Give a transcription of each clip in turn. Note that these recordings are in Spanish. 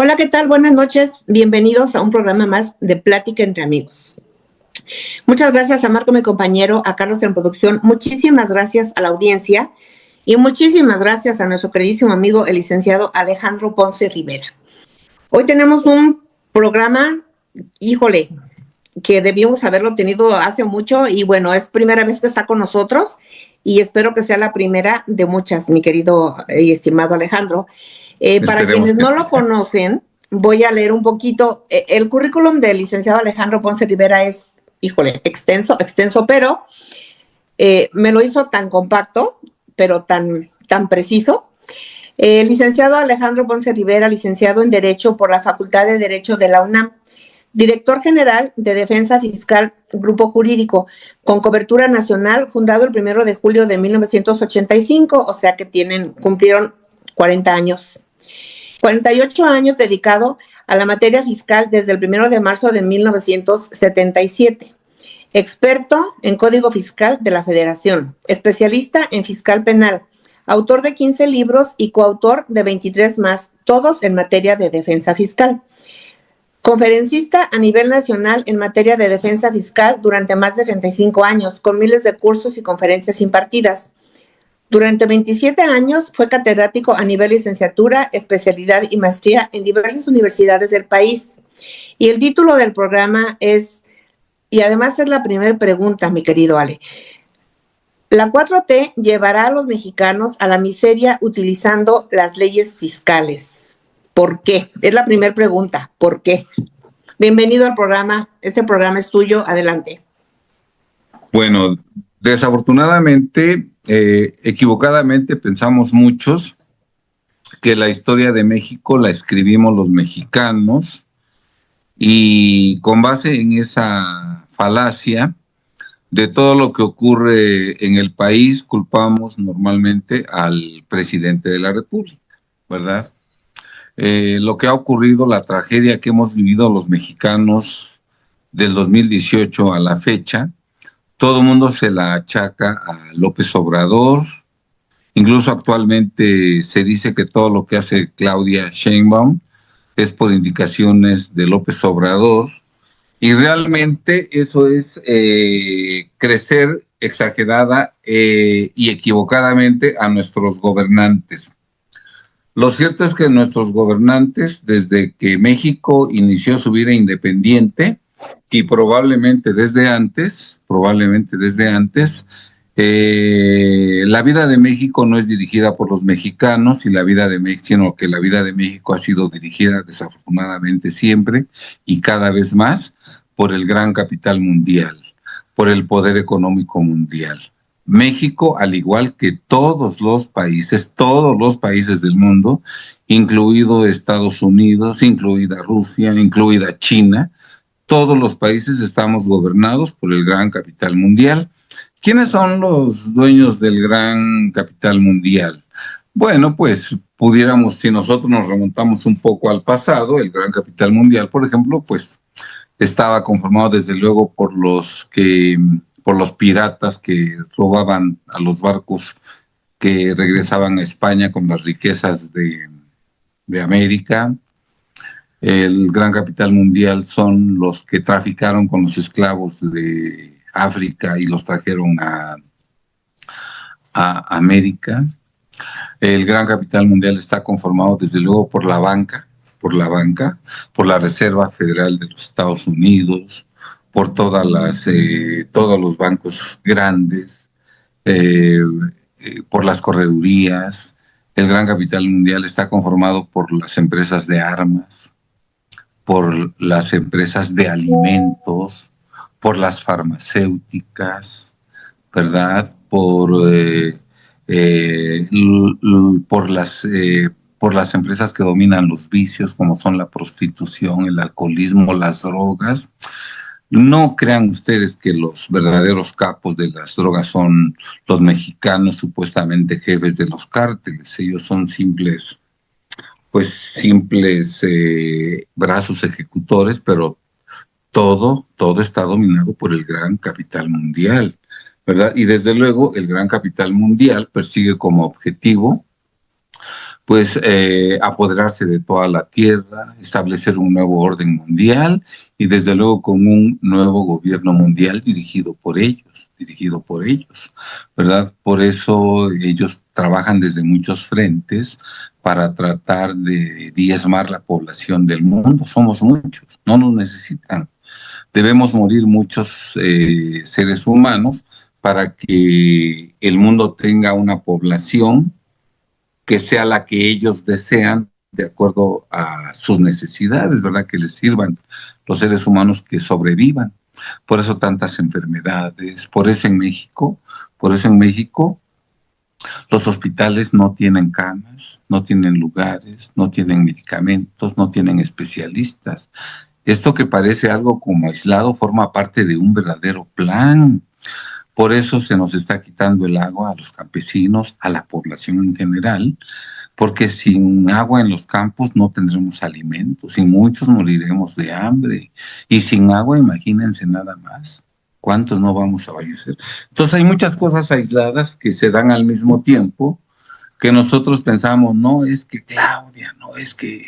Hola, ¿qué tal? Buenas noches. Bienvenidos a un programa más de Plática entre Amigos. Muchas gracias a Marco, mi compañero, a Carlos en producción. Muchísimas gracias a la audiencia y muchísimas gracias a nuestro queridísimo amigo, el licenciado Alejandro Ponce Rivera. Hoy tenemos un programa, híjole, que debíamos haberlo tenido hace mucho y bueno, es primera vez que está con nosotros y espero que sea la primera de muchas, mi querido y estimado Alejandro. Para quienes no lo conocen, voy a leer un poquito. El currículum del licenciado Alejandro Ponce Rivera es, híjole, extenso, pero me lo hizo tan compacto, pero tan preciso. El licenciado Alejandro Ponce Rivera, licenciado en Derecho por la Facultad de Derecho de la UNAM, director general de Defensa Fiscal Grupo Jurídico, con cobertura nacional, fundado el 1 de julio de 1985, o sea que cumplieron 40 años. 48 años dedicado a la materia fiscal desde el 1 de marzo de 1977. Experto en Código Fiscal de la Federación, especialista en fiscal penal, autor de 15 libros y coautor de 23 más, todos en materia de defensa fiscal. Conferencista a nivel nacional en materia de defensa fiscal durante más de 35 años, con miles de cursos y conferencias impartidas. Durante 27 años fue catedrático a nivel licenciatura, especialidad y maestría en diversas universidades del país. Y el título del programa es, y además es la primera pregunta, mi querido Ale, ¿la 4T llevará a los mexicanos a la miseria utilizando las leyes fiscales? ¿Por qué? Es la primera pregunta, ¿por qué? Bienvenido al programa, este programa es tuyo, adelante. Bueno, desafortunadamente, equivocadamente pensamos muchos que la historia de México la escribimos los mexicanos y con base en esa falacia de todo lo que ocurre en el país culpamos normalmente al presidente de la República, ¿verdad? Lo que ha ocurrido, la tragedia que hemos vivido los mexicanos del 2018 a la fecha, todo el mundo se la achaca a López Obrador. Incluso actualmente se dice que todo lo que hace Claudia Sheinbaum es por indicaciones de López Obrador. Y realmente eso es crecer exagerada y equivocadamente a nuestros gobernantes. Lo cierto es que nuestros gobernantes, desde que México inició su vida independiente, y probablemente desde antes, la vida de México no es dirigida por los mexicanos, sino que la vida de México ha sido dirigida desafortunadamente siempre y cada vez más por el gran capital mundial, por el poder económico mundial. México, al igual que todos los países del mundo, incluido Estados Unidos, incluida Rusia, incluida China, todos los países estamos gobernados por el gran capital mundial. ¿Quiénes son los dueños del gran capital mundial? Bueno, pues pudiéramos, si nosotros nos remontamos un poco al pasado, el gran capital mundial, por ejemplo, pues estaba conformado desde luego por los piratas que robaban a los barcos que regresaban a España con las riquezas de América. El gran capital mundial son los que traficaron con los esclavos de África y los trajeron a América. El gran capital mundial está conformado desde luego por la banca, por la Reserva Federal de los Estados Unidos, por todos los bancos grandes, por las corredurías. El gran capital mundial está conformado por las empresas de armas, por las empresas de alimentos, por las farmacéuticas, ¿verdad? Por las empresas que dominan los vicios, como son la prostitución, el alcoholismo, las drogas. No crean ustedes que los verdaderos capos de las drogas son los mexicanos, supuestamente jefes de los cárteles. Ellos son simples brazos ejecutores, pero todo está dominado por el gran capital mundial, ¿verdad? Y desde luego el gran capital mundial persigue como objetivo pues apoderarse de toda la tierra, establecer un nuevo orden mundial y desde luego con un nuevo gobierno mundial dirigido por ellos, ¿verdad? Por eso ellos trabajan desde muchos frentes para tratar de diezmar la población del mundo. Somos muchos, no nos necesitan. Debemos morir muchos seres humanos para que el mundo tenga una población que sea la que ellos desean de acuerdo a sus necesidades, ¿verdad? Que les sirvan los seres humanos que sobrevivan. Por eso tantas enfermedades, por eso en México los hospitales no tienen camas, no tienen lugares, no tienen medicamentos, no tienen especialistas. Esto que parece algo como aislado forma parte de un verdadero plan. Por eso se nos está quitando el agua a los campesinos, a la población en general, porque sin agua en los campos no tendremos alimentos y muchos moriremos de hambre. Y sin agua, imagínense nada más. ¿Cuántos no vamos a fallecer? Entonces hay muchas cosas aisladas que se dan al mismo tiempo que nosotros pensamos, no es que Claudia, no es que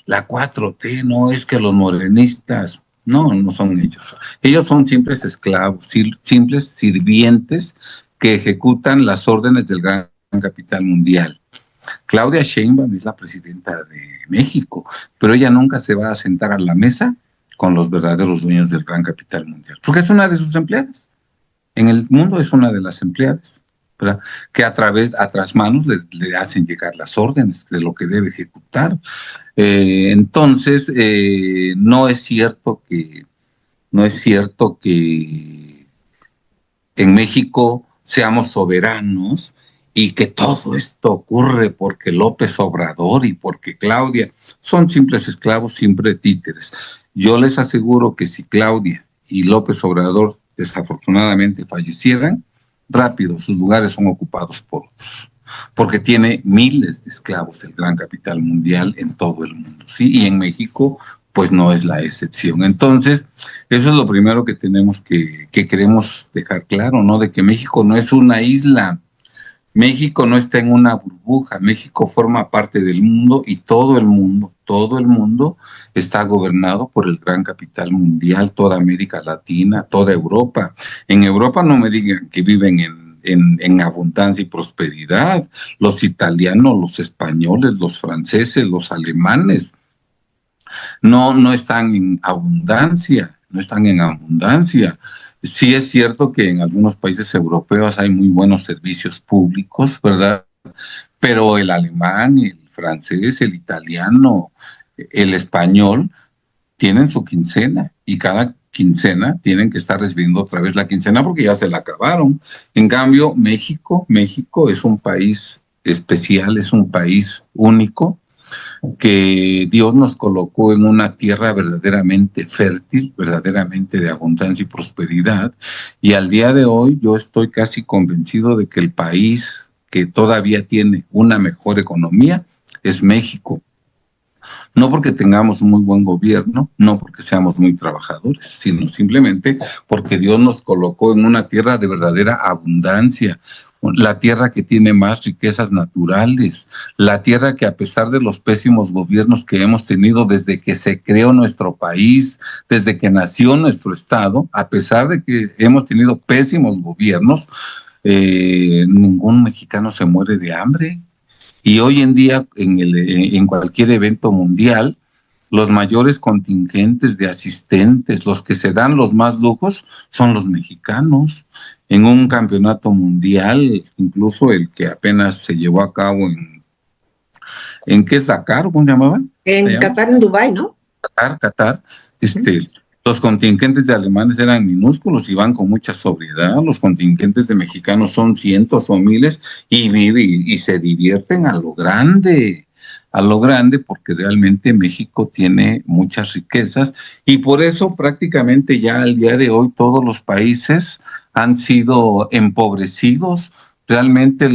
la 4T, no es que los morenistas, no, no son ellos. Ellos son simples esclavos, simples sirvientes que ejecutan las órdenes del gran capital mundial. Claudia Sheinbaum es la presidenta de México, pero ella nunca se va a sentar a la mesa con los verdaderos dueños del gran capital mundial, porque es una de sus empleadas. En el mundo es una de las empleadas, ¿verdad? Que a tras manos le hacen llegar las órdenes de lo que debe ejecutar. Entonces, no es cierto que en México seamos soberanos y que todo esto ocurre porque López Obrador y porque Claudia son simples esclavos, simples títeres. Yo les aseguro que si Claudia y López Obrador desafortunadamente fallecieran, rápido sus lugares son ocupados por otros, porque tiene miles de esclavos el gran capital mundial en todo el mundo, ¿sí? Y en México pues no es la excepción. Entonces, eso es lo primero que tenemos que queremos dejar claro, ¿no? De que México no es una isla, México no está en una burbuja, México forma parte del mundo y todo el mundo está gobernado por el gran capital mundial, toda América Latina, toda Europa. En Europa no me digan que viven en abundancia y prosperidad. Los italianos, los españoles, los franceses, los alemanes, no están en abundancia, no están en abundancia. Sí es cierto que en algunos países europeos hay muy buenos servicios públicos, ¿verdad? Pero el alemán, el francés, el italiano, el español tienen su quincena y cada quincena tienen que estar recibiendo otra vez la quincena porque ya se la acabaron. En cambio, México es un país especial, es un país único, que Dios nos colocó en una tierra verdaderamente fértil, verdaderamente de abundancia y prosperidad, y al día de hoy yo estoy casi convencido de que el país que todavía tiene una mejor economía es México. No porque tengamos un muy buen gobierno, no porque seamos muy trabajadores, sino simplemente porque Dios nos colocó en una tierra de verdadera abundancia, la tierra que tiene más riquezas naturales, la tierra que a pesar de los pésimos gobiernos que hemos tenido desde que se creó nuestro país, desde que nació nuestro estado, a pesar de que hemos tenido pésimos gobiernos, ningún mexicano se muere de hambre. Y hoy en día, en cualquier evento mundial, los mayores contingentes de asistentes, los que se dan los más lujos, son los mexicanos. En un campeonato mundial, incluso el que apenas se llevó a cabo ¿en qué es Dakar? ¿Cómo se llamaba? En Qatar, en Dubái, ¿no? Qatar, los contingentes de alemanes eran minúsculos y van con mucha sobriedad, los contingentes de mexicanos son cientos o miles y se divierten a lo grande porque realmente México tiene muchas riquezas y por eso prácticamente ya al día de hoy todos los países han sido empobrecidos. Realmente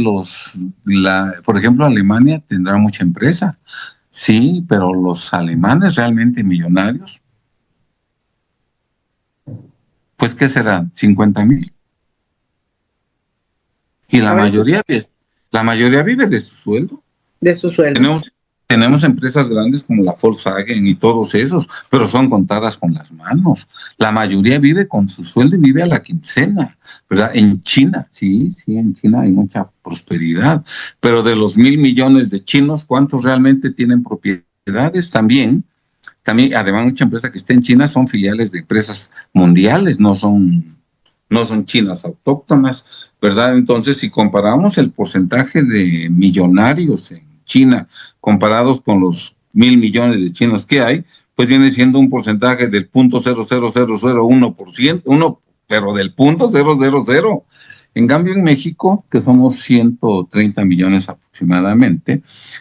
por ejemplo, Alemania tendrá mucha empresa, sí, pero los alemanes realmente millonarios, pues ¿qué serán? 50,000. Y la mayoría vive de su sueldo. de su sueldo. Tenemos empresas grandes como la Volkswagen y todos esos, pero son contadas con las manos. La mayoría vive con su sueldo y vive a la quincena, ¿verdad? En China, sí, en China hay mucha prosperidad, pero de los 1.000 millones de chinos, ¿cuántos realmente tienen propiedades? También, además, mucha empresa que está en China son filiales de empresas mundiales, no son chinas autóctonas, ¿verdad? Entonces, si comparamos el porcentaje de millonarios en China comparados con los 1.000 millones de chinos que hay, pues viene siendo un porcentaje del 0.00001%, pero del 0.000. En cambio, en México, que somos 130 millones aproximadamente,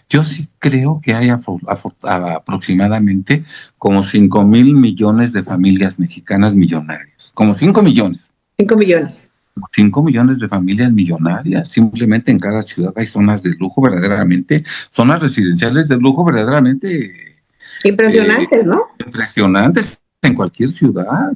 yo sí creo que hay aproximadamente como 5.000 millones de familias mexicanas millonarias, como 5 millones. 5 millones. 5 millones de familias millonarias. Simplemente en cada ciudad hay zonas de lujo verdaderamente, zonas residenciales de lujo verdaderamente impresionantes, ¿no? Impresionantes. En cualquier ciudad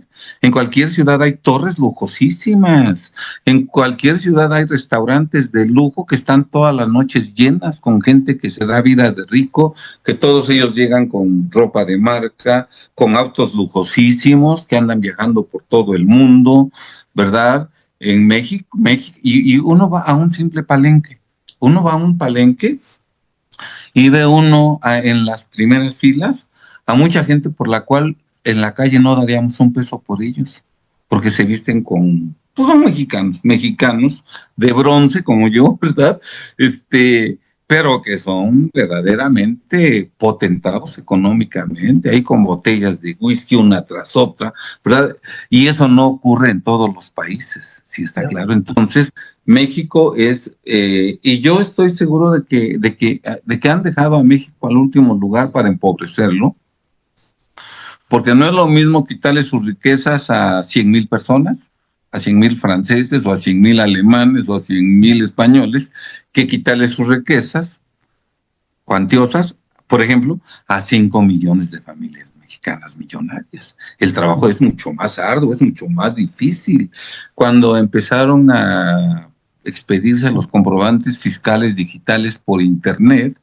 hay torres lujosísimas, en cualquier ciudad hay restaurantes de lujo que están todas las noches llenas con gente que se da vida de rico, que todos ellos llegan con ropa de marca, con autos lujosísimos, que andan viajando por todo el mundo, ¿verdad? En México, y uno va a un simple palenque, y ve uno en las primeras filas a mucha gente por la cual en la calle no daríamos un peso por ellos, porque se visten pues son mexicanos de bronce como yo, ¿verdad? Pero que son verdaderamente potentados económicamente, ahí con botellas de whisky una tras otra, ¿verdad? Y eso no ocurre en todos los países, sí está claro. Entonces, México es, y yo estoy seguro de que han dejado a México al último lugar para empobrecerlo, porque no es lo mismo quitarle sus riquezas a 100,000 personas, a 100,000 franceses o a 100,000 alemanes o a 100,000 españoles, que quitarle sus riquezas cuantiosas, por ejemplo, a 5 millones de familias mexicanas millonarias. El trabajo es mucho más arduo, es mucho más difícil. Cuando empezaron a expedirse los comprobantes fiscales digitales por internet,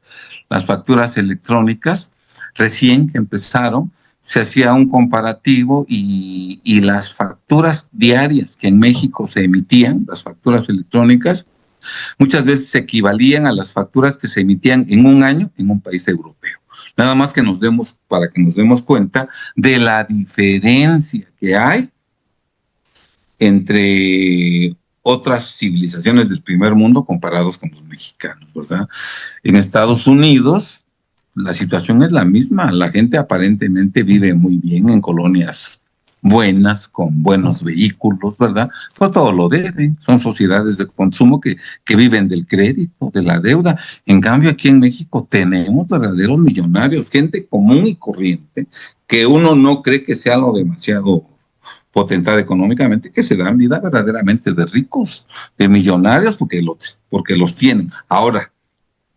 las facturas electrónicas, recién que empezaron, se hacía un comparativo y las facturas diarias que en México se emitían, las facturas electrónicas, muchas veces se equivalían a las facturas que se emitían en un año en un país europeo. Nada más para que nos demos cuenta de la diferencia que hay entre otras civilizaciones del primer mundo comparados con los mexicanos, ¿verdad? En Estados Unidos la situación es la misma, la gente aparentemente vive muy bien en colonias buenas, con buenos vehículos, ¿verdad? Pero todo lo deben, son sociedades de consumo que viven del crédito, de la deuda. En cambio, aquí en México tenemos verdaderos millonarios, gente común y corriente, que uno no cree que sea lo demasiado potentada económicamente, que se dan vida verdaderamente de ricos, de millonarios, porque los tienen. Ahora,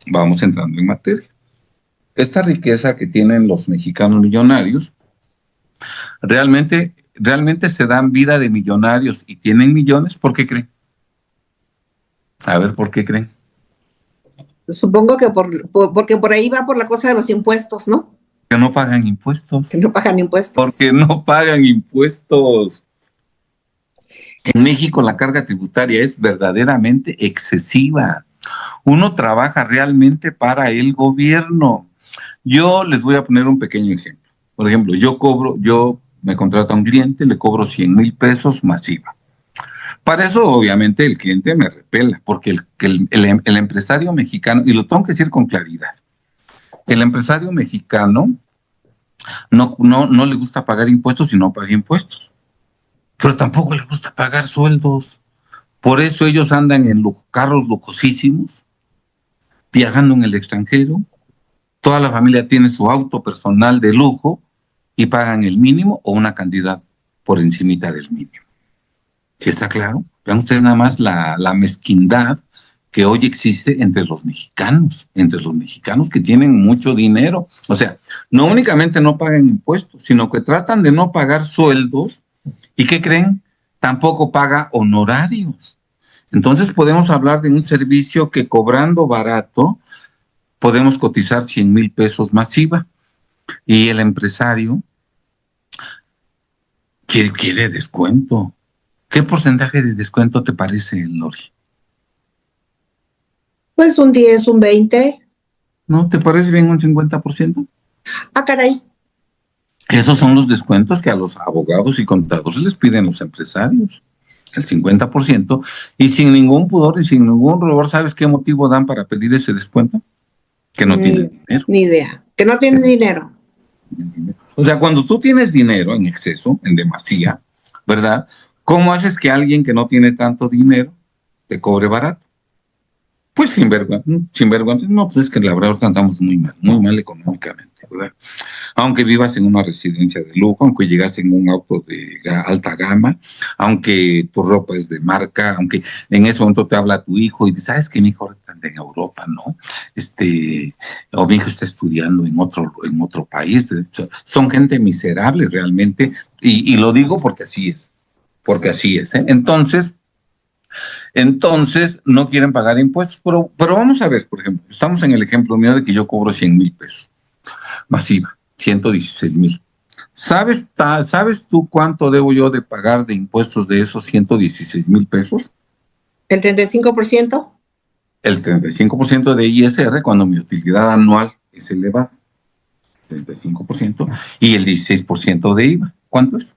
vamos entrando en materia. Esta riqueza que tienen los mexicanos millonarios, realmente se dan vida de millonarios y tienen millones, ¿por qué creen? A ver, ¿por qué creen? Supongo que porque por ahí va por la cosa de los impuestos, ¿no? Que no pagan impuestos. Que no pagan impuestos. Porque no pagan impuestos. En México la carga tributaria es verdaderamente excesiva. Uno trabaja realmente para el gobierno. Yo les voy a poner un pequeño ejemplo. Por ejemplo, yo me contrato a un cliente, le cobro 100,000 pesos masiva. Para eso, obviamente, el cliente me repela, porque el empresario mexicano, y lo tengo que decir con claridad, el empresario mexicano no le gusta pagar impuestos y no paga impuestos, pero tampoco le gusta pagar sueldos. Por eso ellos andan en carros lujosísimos, viajando en el extranjero. Toda la familia tiene su auto personal de lujo y pagan el mínimo o una cantidad por encimita del mínimo. ¿Sí está claro? Vean ustedes nada más la mezquindad que hoy existe entre los mexicanos que tienen mucho dinero. O sea, no únicamente no pagan impuestos, sino que tratan de no pagar sueldos y ¿qué creen? Tampoco paga honorarios. Entonces podemos hablar de un servicio que cobrando barato podemos cotizar 100,000 pesos más IVA. Y el empresario quiere descuento. ¿Qué porcentaje de descuento te parece, Lori? Pues un 10, un 20. ¿No te parece bien un 50%? Ah, caray. Esos son los descuentos que a los abogados y contadores les piden los empresarios. El 50%. Y sin ningún pudor y sin ningún rubor, ¿sabes qué motivo dan para pedir ese descuento? Que no tienen dinero. Ni idea. Que no tienen dinero. O sea, cuando tú tienes dinero en exceso, en demasía, ¿verdad? ¿Cómo haces que alguien que no tiene tanto dinero te cobre barato? Pues sin vergüenza. No, pues es que la verdad andamos muy mal económicamente, ¿verdad? Aunque vivas en una residencia de lujo, aunque llegas en un auto de alta gama, aunque tu ropa es de marca, aunque en ese momento te habla tu hijo y dices, ¿sabes qué? Mi hijo está en Europa, ¿no? O mi hijo está estudiando en otro país. Son gente miserable realmente, y lo digo porque así es, ¿eh? Entonces, no quieren pagar impuestos, pero vamos a ver, por ejemplo, estamos en el ejemplo mío de que yo cobro 100,000 pesos, masiva, 116,000. ¿Sabes tú cuánto debo yo de pagar de impuestos de esos 116,000 pesos? ¿El 35%? El 35% de ISR cuando mi utilidad anual es elevada, 35%, y el 16% de IVA. ¿Cuánto es?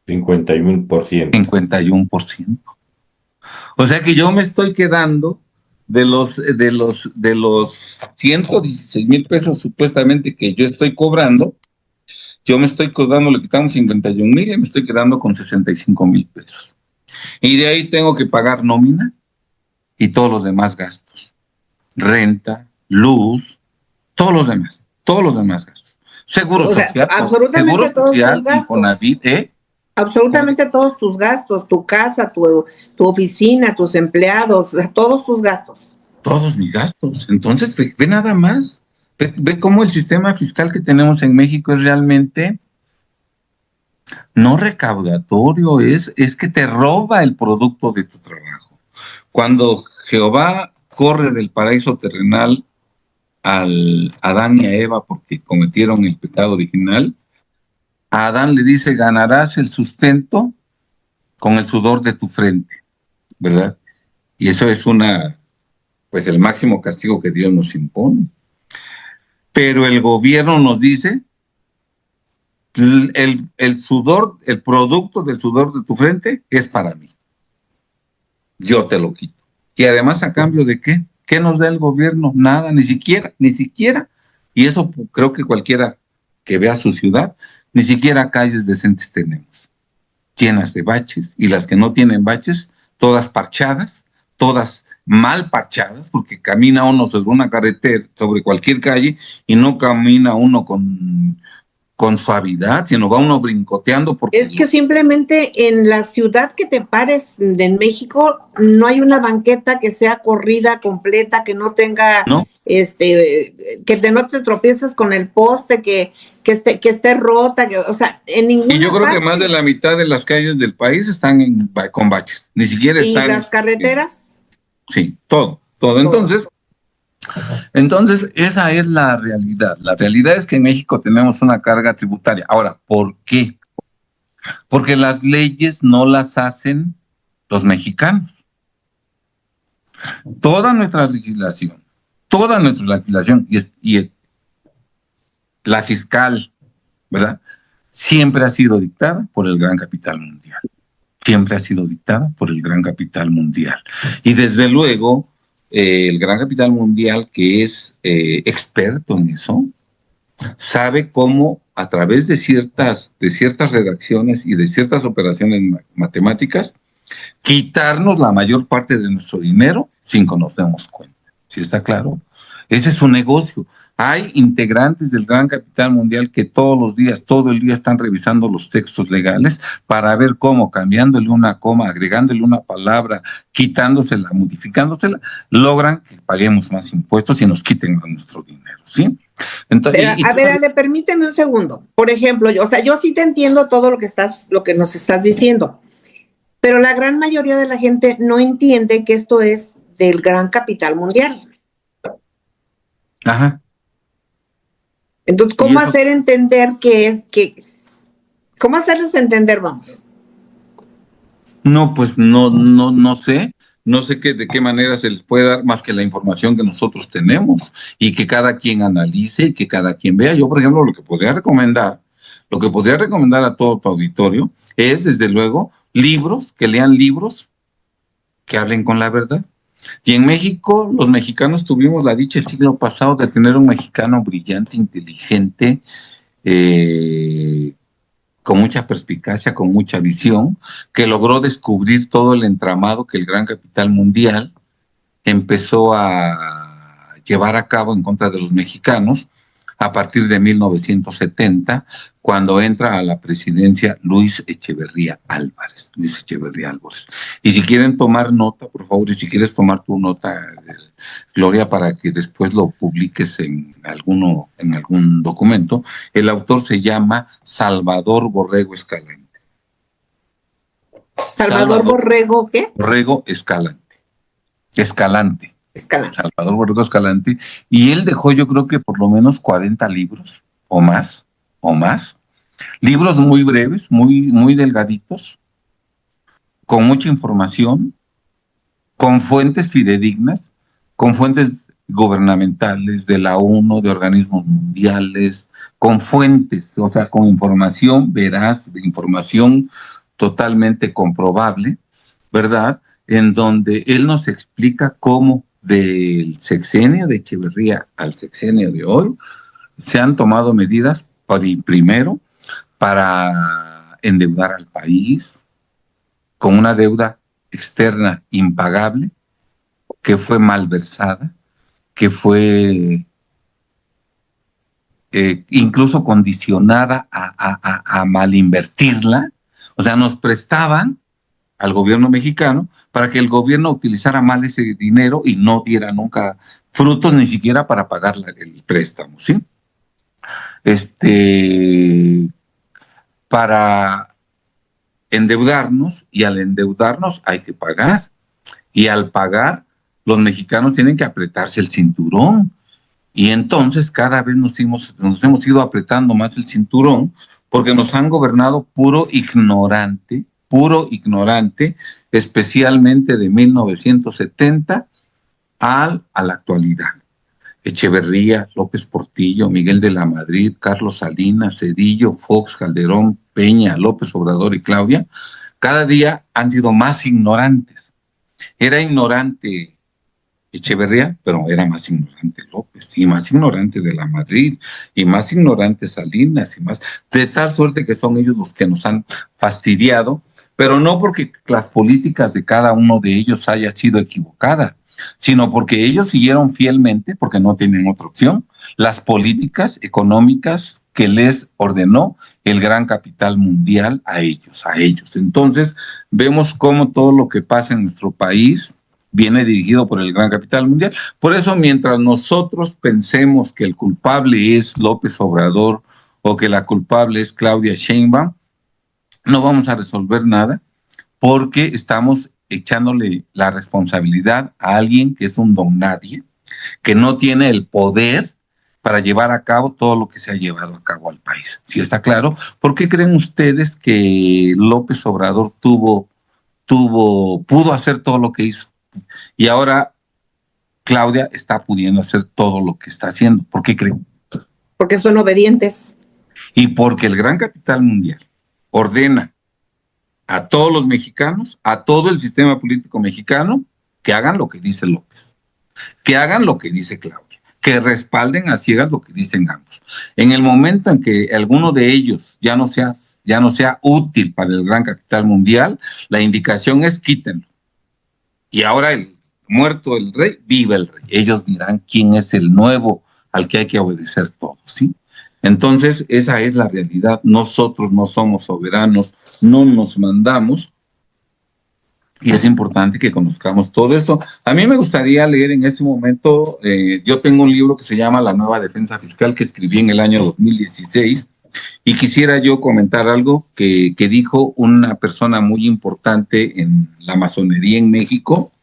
51%. 51%. O sea que yo me estoy quedando de los 116,000 pesos supuestamente que yo estoy cobrando, yo me estoy cobrando, le quitamos 51,000 y me estoy quedando con 65,000 pesos. Y de ahí tengo que pagar nómina y todos los demás gastos. Renta, luz, todos los demás gastos. Seguro social, absolutamente todos tus gastos. Infonavit, Absolutamente todos tus gastos, tu casa, tu oficina, tus empleados, todos tus gastos. Todos mis gastos. Entonces, ve nada más. Ve cómo el sistema fiscal que tenemos en México es realmente no recaudatorio, es que te roba el producto de tu trabajo. Cuando Jehová corre del paraíso terrenal a Adán y a Eva porque cometieron el pecado original, a Adán le dice, ganarás el sustento con el sudor de tu frente, ¿verdad? Y eso es pues el máximo castigo que Dios nos impone. Pero el gobierno nos dice, el sudor, el producto del sudor de tu frente es para mí. Yo te lo quito. Y además, ¿a cambio de qué? ¿Qué nos da el gobierno? Nada, ni siquiera. Y eso creo que cualquiera que vea su ciudad, ni siquiera calles decentes tenemos. Llenas de baches, y las que no tienen baches, todas parchadas, todas mal parchadas, porque camina uno sobre una carretera, sobre cualquier calle, y no camina uno con suavidad, sino va uno brincoteando. Porque es que simplemente en la ciudad que te pares en México no hay una banqueta que sea corrida completa, que no tenga, ¿no? No te tropieces con el poste, que esté rota, o sea, en ninguna Y yo creo parte. que más de la mitad de las calles del país están con baches, ni siquiera están. ¿Y las carreteras? Sí, todo. Entonces, esa es la realidad. La realidad es que en México tenemos una carga tributaria. Ahora, ¿por qué? Porque las leyes no las hacen los mexicanos. Toda nuestra legislación, y la fiscal, ¿verdad? Siempre ha sido dictada por el gran capital mundial. Y desde luego, el gran capital mundial, que es experto en eso, sabe cómo a través de ciertas redacciones y de ciertas operaciones matemáticas, quitarnos la mayor parte de nuestro dinero sin que nos demos cuenta. ¿Sí está claro? Ese es su negocio. Hay integrantes del gran capital mundial que todo el día están revisando los textos legales para ver cómo, cambiándole una coma, agregándole una palabra, quitándosela, modificándosela, logran que paguemos más impuestos y nos quiten nuestro dinero, ¿sí? Entonces, Ale, permíteme un segundo. Por ejemplo, yo sí te entiendo todo lo que nos estás diciendo, pero la gran mayoría de la gente no entiende que esto es del gran capital mundial. Ajá. Entonces, ¿cómo hacer entender cómo hacerles entender, vamos? No, pues no sé. No sé de qué manera se les puede dar más que la información que nosotros tenemos y que cada quien analice y que cada quien vea. Yo, por ejemplo, lo que podría recomendar a todo tu auditorio es, desde luego, que lean libros que hablen con la verdad. Y en México, los mexicanos tuvimos la dicha el siglo pasado de tener un mexicano brillante, inteligente, con mucha perspicacia, con mucha visión, que logró descubrir todo el entramado que el gran capital mundial empezó a llevar a cabo en contra de los mexicanos a partir de 1970, cuando entra a la presidencia Luis Echeverría Álvarez. Y si quieren tomar nota, por favor, y si quieres tomar tu nota, Gloria, para que después lo publiques en algún documento, el autor se llama Salvador Borrego Escalante. Salvador Borrego, ¿qué? Borrego Escalante. Salvador Borrego Escalante. Y él dejó, yo creo que por lo menos 40 libros o más. Libros muy breves, muy delgaditos, con mucha información, con fuentes fidedignas, con fuentes gubernamentales de la ONU, de organismos mundiales, con fuentes, o sea, con información veraz, información totalmente comprobable, ¿verdad? En donde él nos explica cómo del sexenio de Echeverría al sexenio de hoy se han tomado medidas primero para endeudar al país con una deuda externa impagable, que fue malversada, que fue incluso condicionada a malinvertirla. O sea, nos prestaban al gobierno mexicano para que el gobierno utilizara mal ese dinero y no diera nunca frutos ni siquiera para pagar el préstamo, ¿sí? Para endeudarnos, y al endeudarnos hay que pagar. Y al pagar, los mexicanos tienen que apretarse el cinturón. Y entonces cada vez nos hemos ido apretando más el cinturón porque nos han gobernado puro ignorante, especialmente de 1970 a la actualidad. Echeverría, López Portillo, Miguel de la Madrid, Carlos Salinas, Cedillo, Fox, Calderón, Peña, López Obrador y Claudia, cada día han sido más ignorantes. Era ignorante Echeverría, pero era más ignorante López, y más ignorante de la Madrid, y más ignorante Salinas, y más, de tal suerte que son ellos los que nos han fastidiado, pero no porque las políticas de cada uno de ellos haya sido equivocada, sino porque ellos siguieron fielmente, porque no tienen otra opción, las políticas económicas que les ordenó el gran capital mundial a ellos. Entonces, vemos cómo todo lo que pasa en nuestro país viene dirigido por el gran capital mundial. Por eso, mientras nosotros pensemos que el culpable es López Obrador o que la culpable es Claudia Sheinbaum, no vamos a resolver nada, porque estamos echándole la responsabilidad a alguien que es un don nadie, que no tiene el poder para llevar a cabo todo lo que se ha llevado a cabo al país. ¿Sí está claro? ¿Por qué creen ustedes que López Obrador pudo hacer todo lo que hizo? Y ahora Claudia está pudiendo hacer todo lo que está haciendo. ¿Por qué creen? Porque son obedientes. Y porque el gran capital mundial ordena a todos los mexicanos, a todo el sistema político mexicano, que hagan lo que dice López, que hagan lo que dice Claudia, que respalden a ciegas lo que dicen ambos. En el momento en que alguno de ellos ya no sea útil para el gran capital mundial, la indicación es quítenlo. Y ahora muerto el rey, viva el rey. Ellos dirán quién es el nuevo al que hay que obedecer todos, ¿sí? Entonces, esa es la realidad. Nosotros no somos soberanos, no nos mandamos, y es importante que conozcamos todo esto. A mí me gustaría leer en este momento, yo tengo un libro que se llama La Nueva Defensa Fiscal, que escribí en el año 2016, y quisiera yo comentar algo que dijo una persona muy importante en la masonería en México,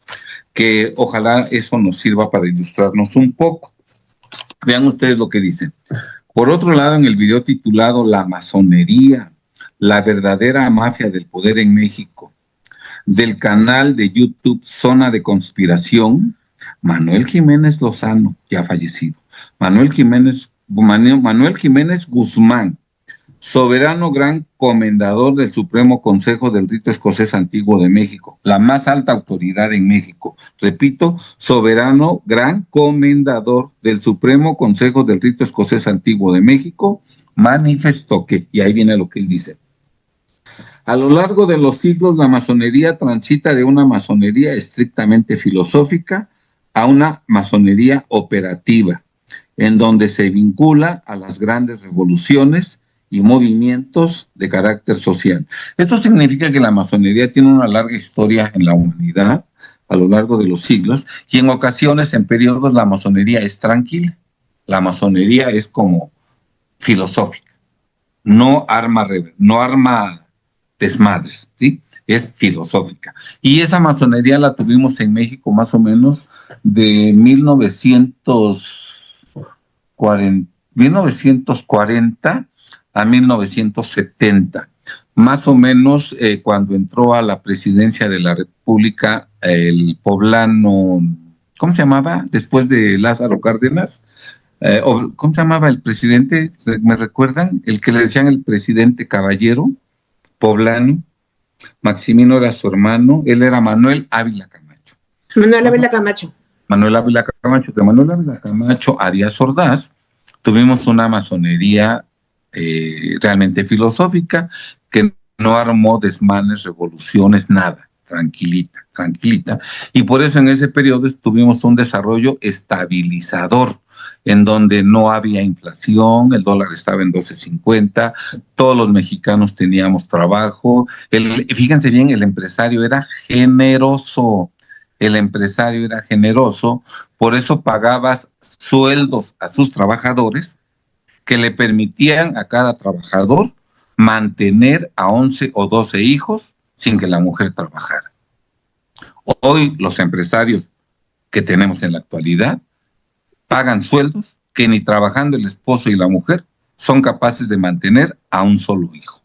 que ojalá eso nos sirva para ilustrarnos un poco. Vean ustedes lo que dicen. Por otro lado, en el video titulado La masonería, la verdadera mafia del poder en México, del canal de YouTube Zona de Conspiración, Manuel Jiménez Lozano, ya fallecido, Manuel Jiménez Guzmán, soberano gran comendador del Supremo Consejo del Rito Escocés Antiguo de México, la más alta autoridad en México. Repito, soberano gran comendador del Supremo Consejo del Rito Escocés Antiguo de México, manifestó que, y ahí viene lo que él dice, a lo largo de los siglos la masonería transita de una masonería estrictamente filosófica a una masonería operativa, en donde se vincula a las grandes revoluciones y movimientos de carácter social. Esto significa que la masonería tiene una larga historia en la humanidad a lo largo de los siglos, y en ocasiones, en periodos, la masonería es tranquila. La masonería es como filosófica, no arma desmadres, ¿sí? Es filosófica. Y esa masonería la tuvimos en México más o menos de 1940 a 1970, más o menos cuando entró a la presidencia de la República el poblano, ¿cómo se llamaba? Después de Lázaro Cárdenas, ¿cómo se llamaba el presidente? ¿Me recuerdan? El que le decían el presidente caballero, poblano. Maximino era su hermano, él era Manuel Ávila Camacho. Manuel Ávila Camacho. Manuel Ávila Camacho, de Manuel Ávila Camacho a Díaz Ordaz, tuvimos una masonería realmente filosófica que no armó desmanes, revoluciones, nada, tranquilita. Y por eso en ese periodo tuvimos un desarrollo estabilizador, en donde no había inflación, el dólar estaba en 12.50, todos los mexicanos teníamos trabajo. Fíjense bien, el empresario era generoso. Por eso pagabas sueldos a sus trabajadores que le permitían a cada trabajador mantener a 11 o 12 hijos sin que la mujer trabajara. Hoy los empresarios que tenemos en la actualidad pagan sueldos que ni trabajando el esposo y la mujer son capaces de mantener a un solo hijo.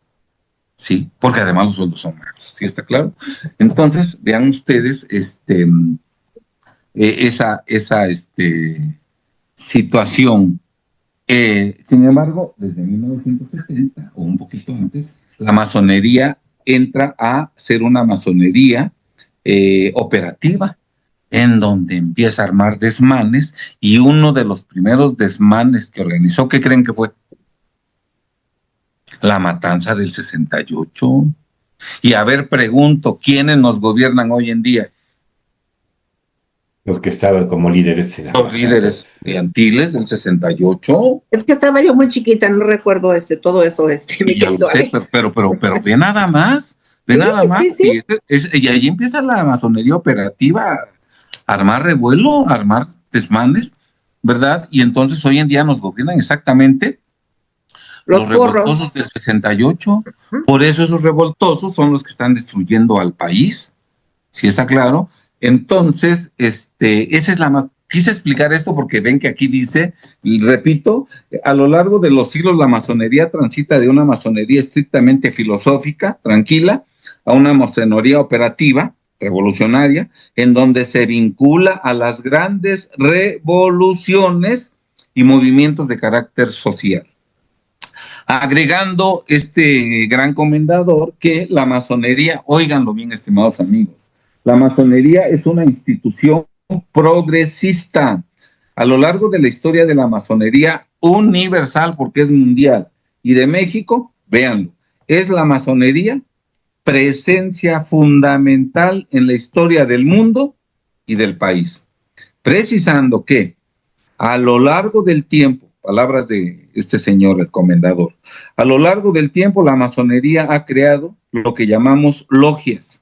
Sí, porque además los sueldos son bajos, ¿sí está claro? Entonces, vean ustedes esa situación. Sin embargo, desde 1970 o un poquito antes, la masonería entra a ser una masonería operativa, en donde empieza a armar desmanes, y uno de los primeros desmanes que organizó, ¿qué creen que fue? La matanza del 68. Y a ver, pregunto, ¿quiénes nos gobiernan hoy en día? Los que estaban como líderes. Los líderes estudiantiles del 68. Es que estaba yo muy chiquita, no recuerdo todo eso, mi querido Ale. Pero ve nada más, Sí. Y ahí empieza la masonería operativa, armar revuelo, armar desmanes, ¿verdad? Y entonces hoy en día nos gobiernan exactamente los revoltosos del 68. Por eso esos revoltosos son los que están destruyendo al país, ¿sí está claro? Entonces, esa es quise explicar esto porque ven que aquí dice, y repito, a lo largo de los siglos la masonería transita de una masonería estrictamente filosófica, tranquila, a una masonería operativa, revolucionaria, en donde se vincula a las grandes revoluciones y movimientos de carácter social. Agregando gran comendador que la masonería, óiganlo bien, estimados amigos, la masonería es una institución progresista. A lo largo de la historia de la masonería universal, porque es mundial, y de México, véanlo, es la masonería presencia fundamental en la historia del mundo y del país, precisando que a lo largo del tiempo, palabras de este señor, el comendador, a lo largo del tiempo la masonería ha creado lo que llamamos logias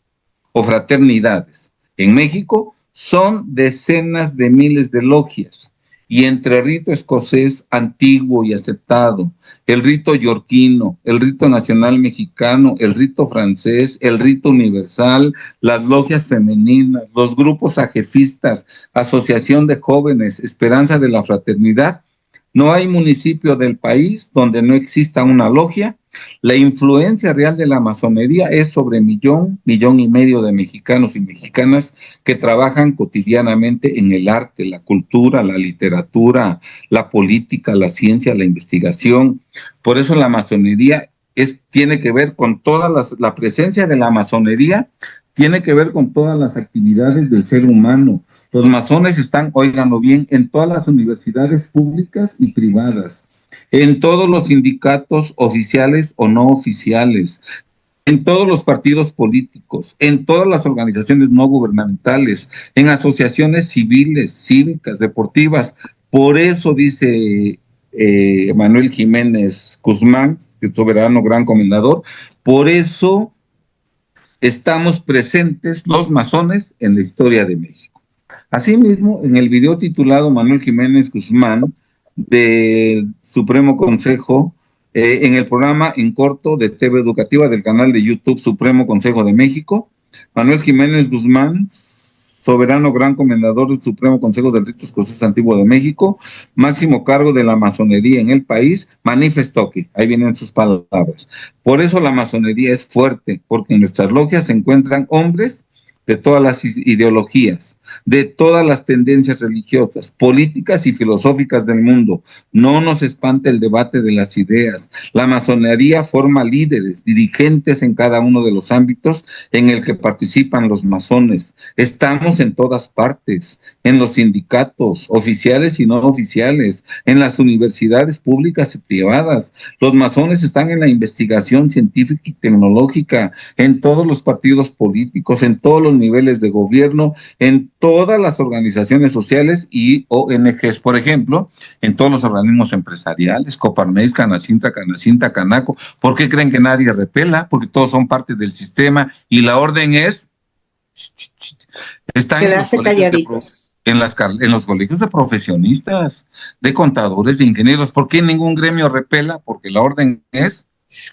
o fraternidades. En México son decenas de miles de logias, y entre el rito escocés antiguo y aceptado, el rito yorquino, el rito nacional mexicano, el rito francés, el rito universal, las logias femeninas, los grupos ajefistas, Asociación de Jóvenes, Esperanza de la Fraternidad, No hay municipio del país donde no exista una logia. La influencia real de la masonería es sobre millón y medio de mexicanos y mexicanas que trabajan cotidianamente en el arte, la cultura, la literatura, la política, la ciencia, la investigación. Por eso la masonería tiene que ver con la presencia de la masonería, tiene que ver con todas las actividades del ser humano. Los masones están, óiganlo bien, en todas las universidades públicas y privadas, en todos los sindicatos oficiales o no oficiales, en todos los partidos políticos, en todas las organizaciones no gubernamentales, en asociaciones civiles, cívicas, deportivas. Por eso dice Manuel Jiménez Guzmán, el soberano gran comendador, por eso estamos presentes los masones en la historia de México. Asimismo, en el video titulado Manuel Jiménez Guzmán del Supremo Consejo, en el programa en corto de TV Educativa del canal de YouTube Supremo Consejo de México, Manuel Jiménez Guzmán, soberano gran comendador del Supremo Consejo del Rito Escocés Antiguo de México, máximo cargo de la masonería en el país, manifestó que, ahí vienen sus palabras, por eso la masonería es fuerte, porque en nuestras logias se encuentran hombres de todas las ideologías, de todas las tendencias religiosas, políticas y filosóficas del mundo. No nos espanta el debate de las ideas. La masonería forma líderes, dirigentes en cada uno de los ámbitos en el que participan los masones. Estamos en todas partes, en los sindicatos, oficiales y no oficiales, en las universidades públicas y privadas. Los masones están en la investigación científica y tecnológica, en todos los partidos políticos, en todos los niveles de gobierno, en todas las organizaciones sociales y ONGs, por ejemplo, en todos los organismos empresariales, Coparmex, Canacintra, Canaco. ¿Por qué creen que nadie repela? Porque todos son parte del sistema y la orden es están quedarse calladitos. En los colegios de profesionistas, de contadores, de ingenieros. ¿Por qué ningún gremio repela? Porque la orden es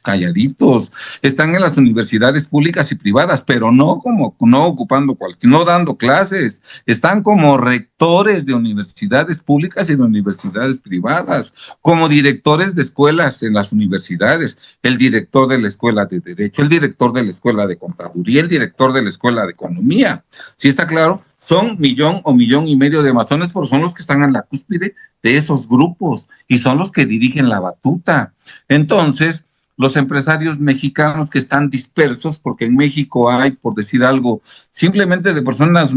calladitos. Están en las universidades públicas y privadas, pero no ocupando no dando clases. Están como rectores de universidades públicas y de universidades privadas, como directores de escuelas en las universidades, el director de la escuela de Derecho, el director de la escuela de Contaduría, el director de la escuela de Economía. ¿Sí está claro? Son millón y medio de masones, pero son los que están en la cúspide de esos grupos y son los que dirigen la batuta. Entonces, los empresarios mexicanos que están dispersos, porque en México hay, por decir algo, simplemente de personas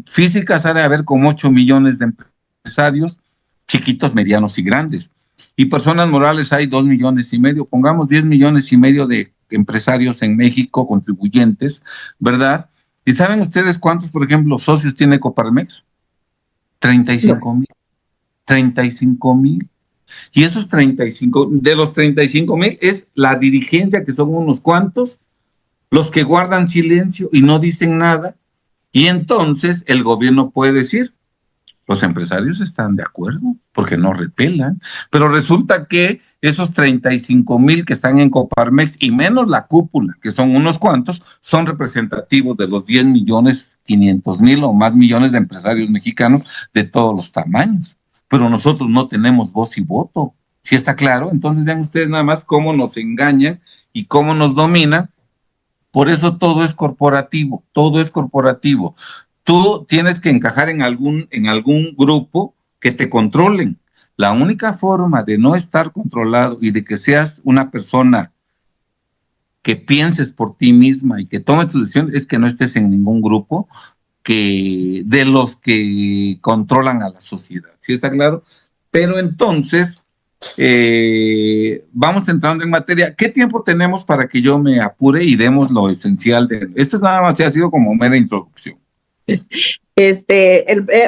físicas, ha de haber como 8 millones de empresarios, chiquitos, medianos y grandes. Y personas morales hay 2 millones y medio, pongamos 10 millones y medio de empresarios en México, contribuyentes, ¿verdad? ¿Y saben ustedes cuántos, por ejemplo, socios tiene Coparmex? 35,000. 35,000. Y esos 35, de los 35,000 es la dirigencia, que son unos cuantos, los que guardan silencio y no dicen nada. Y entonces el gobierno puede decir, los empresarios están de acuerdo, porque no repelan. Pero resulta que esos 35,000 que están en Coparmex, y menos la cúpula, que son unos cuantos, son representativos de los 10,500,000 o más millones de empresarios mexicanos de todos los tamaños. Pero nosotros no tenemos voz y voto. ¿Sí está claro? Entonces vean ustedes nada más cómo nos engañan y cómo nos dominan. Por eso todo es corporativo, todo es corporativo. Tú tienes que encajar en algún grupo que te controlen. La única forma de no estar controlado y de que seas una persona que pienses por ti misma y que tomes tus decisiones es que no estés en ningún grupo de los que controlan a la sociedad. ¿Sí está claro? Pero entonces, vamos entrando en materia. ¿Qué tiempo tenemos para que yo me apure y demos lo esencial de esto? Es nada más, ha sido como mera introducción.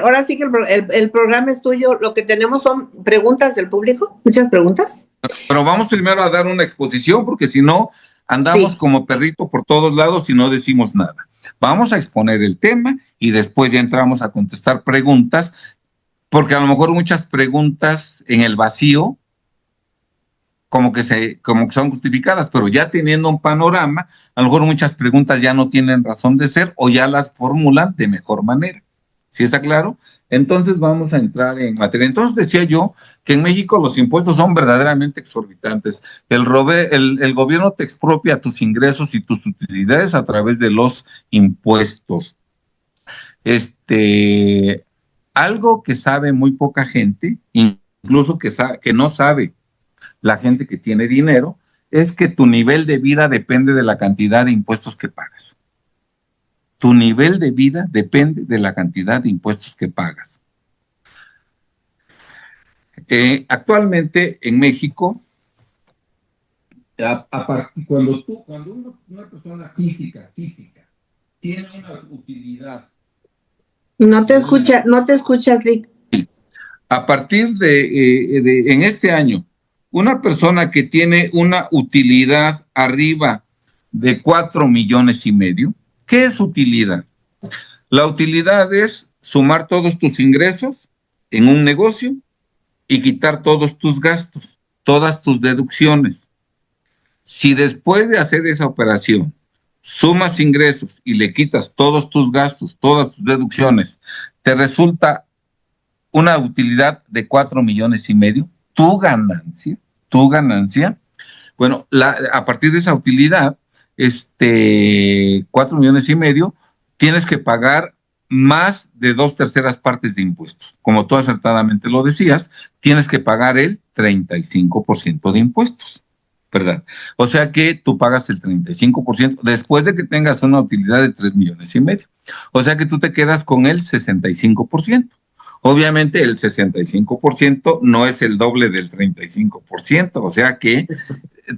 Ahora sí que el programa es tuyo. Lo que tenemos son preguntas del público, muchas preguntas. Pero vamos primero a dar una exposición, porque si no, andamos como perrito por todos lados y no decimos nada. Vamos a exponer el tema y después ya entramos a contestar preguntas, porque a lo mejor muchas preguntas en el vacío como que son justificadas, pero ya teniendo un panorama, a lo mejor muchas preguntas ya no tienen razón de ser o ya las formulan de mejor manera. ¿Sí está claro? Entonces vamos a entrar en materia. Entonces decía yo que en México los impuestos son verdaderamente exorbitantes. El gobierno te expropia tus ingresos y tus utilidades a través de los impuestos. Algo que sabe muy poca gente, incluso que no sabe la gente que tiene dinero, es que tu nivel de vida depende de la cantidad de impuestos que pagas. Tu nivel de vida depende de la cantidad de impuestos que pagas. Actualmente en México, cuando una persona física tiene una utilidad. No te escuchas, Lick. A partir en este año, una persona que tiene una utilidad arriba de 4,5 millones, ¿qué es utilidad? La utilidad es sumar todos tus ingresos en un negocio y quitar todos tus gastos, todas tus deducciones. Si después de hacer esa operación sumas ingresos y le quitas todos tus gastos, todas tus deducciones, te resulta una utilidad de 4,5 millones, tu ganancia, bueno, a partir de esa utilidad, 4,5 millones, tienes que pagar más de 2/3 partes de impuestos. Como tú acertadamente lo decías, tienes que pagar el 35% de impuestos, ¿verdad? O sea que tú pagas el 35% después de que tengas una utilidad de 3,5 millones. O sea que tú te quedas con el 65%. Obviamente el 65% no es el doble del 35%, o sea que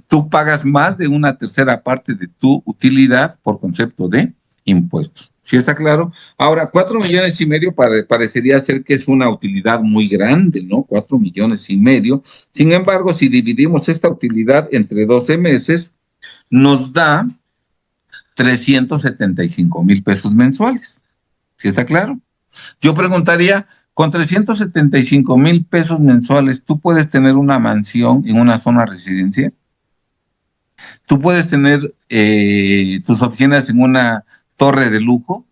tú pagas más de 1/3 parte de tu utilidad por concepto de impuestos. ¿Sí está claro? Ahora, 4,5 millones parecería ser que es una utilidad muy grande, ¿no? 4,5 millones. Sin embargo, si dividimos esta utilidad entre 12 meses, nos da 375,000 pesos mensuales. ¿Sí está claro? Yo preguntaría, con 375,000 pesos mensuales, ¿tú puedes tener una mansión en una zona residencial? ¿Tú puedes tener tus oficinas en una torre de lujo?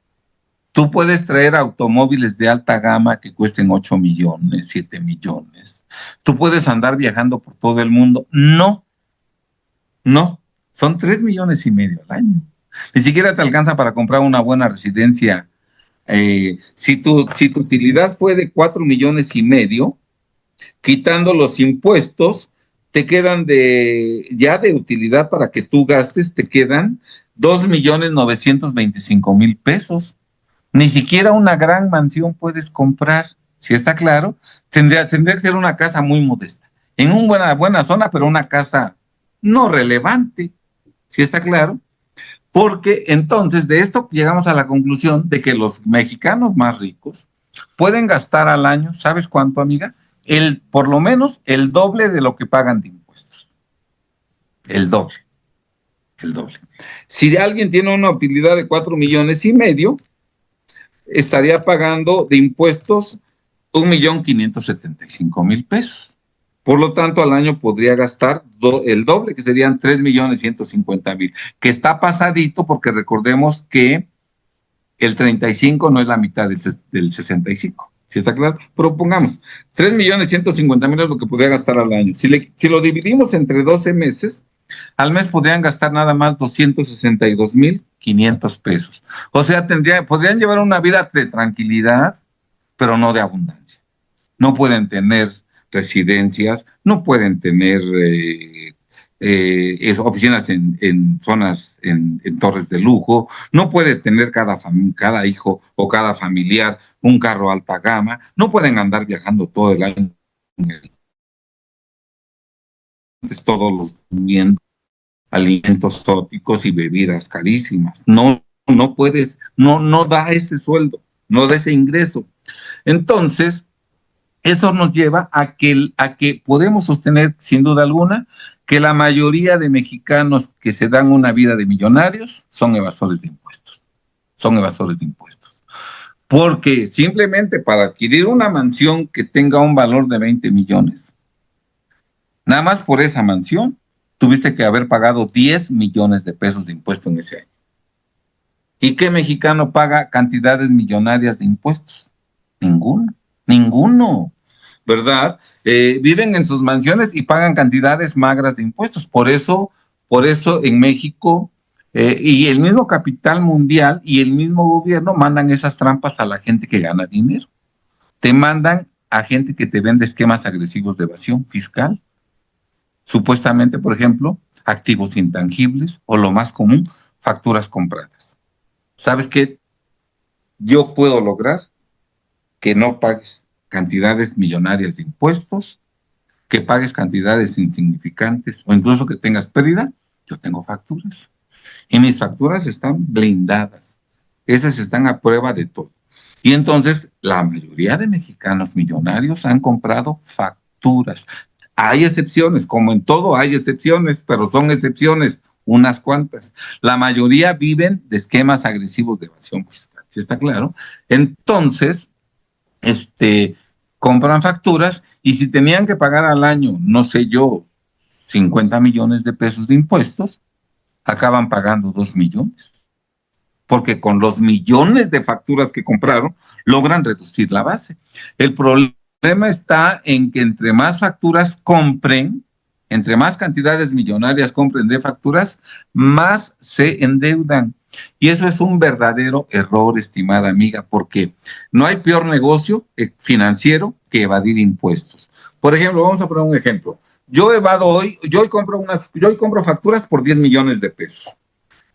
¿Tú puedes traer automóviles de alta gama que cuesten 8 millones, 7 millones? ¿Tú puedes andar viajando por todo el mundo? No, son 3,5 millones al año. Ni siquiera te alcanza para comprar una buena residencia. Si tu utilidad fue de 4,5 millones, quitando los impuestos, te quedan ya de utilidad para que tú gastes, te quedan 2,925,000 pesos. Ni siquiera una gran mansión puedes comprar, ¿sí está claro? Tendría que ser una casa muy modesta, en una buena zona, pero una casa no relevante, ¿sí está claro? Porque entonces de esto llegamos a la conclusión de que los mexicanos más ricos pueden gastar al año, ¿sabes cuánto, amiga? Por lo menos el doble de lo que pagan de impuestos. El doble. Si alguien tiene una utilidad de 4,5 millones, estaría pagando de impuestos 1,575,000 pesos. Por lo tanto, al año podría gastar el doble, que serían 3,150,000, que está pasadito porque recordemos que el 35 no es la mitad del 65. ¿Sí está claro? Pero pongamos, 3,150,000 es lo que podría gastar al año. Si lo dividimos entre 12 meses, al mes podrían gastar nada más 262,500 pesos. O sea, podrían llevar una vida de tranquilidad, pero no de abundancia. No pueden tener residencias, no pueden tener oficinas en zonas, en torres de lujo, no puede tener cada hijo o cada familiar un carro alta gama, no pueden andar viajando todo el año todos los días, alimentos exóticos y bebidas carísimas. No puedes, no da ese sueldo, no da ese ingreso. Entonces, eso nos lleva a que podemos sostener, sin duda alguna, que la mayoría de mexicanos que se dan una vida de millonarios son evasores de impuestos. Porque simplemente para adquirir una mansión que tenga un valor de 20 millones, nada más por esa mansión, tuviste que haber pagado 10 millones de pesos de impuestos en ese año. ¿Y qué mexicano paga cantidades millonarias de impuestos? Ninguno, ¿verdad? Viven en sus mansiones y pagan cantidades magras de impuestos. Por eso en México y el mismo capital mundial y el mismo gobierno mandan esas trampas a la gente que gana dinero. Te mandan a gente que te vende esquemas agresivos de evasión fiscal. Supuestamente, por ejemplo, activos intangibles o lo más común, facturas compradas. ¿Sabes qué? Yo puedo lograr que no pagues cantidades millonarias de impuestos, que pagues cantidades insignificantes o incluso que tengas pérdida. Yo tengo facturas y mis facturas están blindadas. Esas están a prueba de todo. Y entonces la mayoría de mexicanos millonarios han comprado facturas. Hay excepciones, como en todo hay excepciones, pero son excepciones, unas cuantas. La mayoría viven de esquemas agresivos de evasión fiscal, ¿sí está claro? Entonces, compran facturas y si tenían que pagar al año, no sé yo, 50 millones de pesos de impuestos, acaban pagando 2 millones. Porque con los millones de facturas que compraron, logran reducir la base. El problema está en que entre más facturas compren, entre más cantidades millonarias compren de facturas, más se endeudan. Y eso es un verdadero error, estimada amiga, porque no hay peor negocio financiero que evadir impuestos. Por ejemplo, vamos a poner un ejemplo. Yo hoy compro facturas por 10 millones de pesos.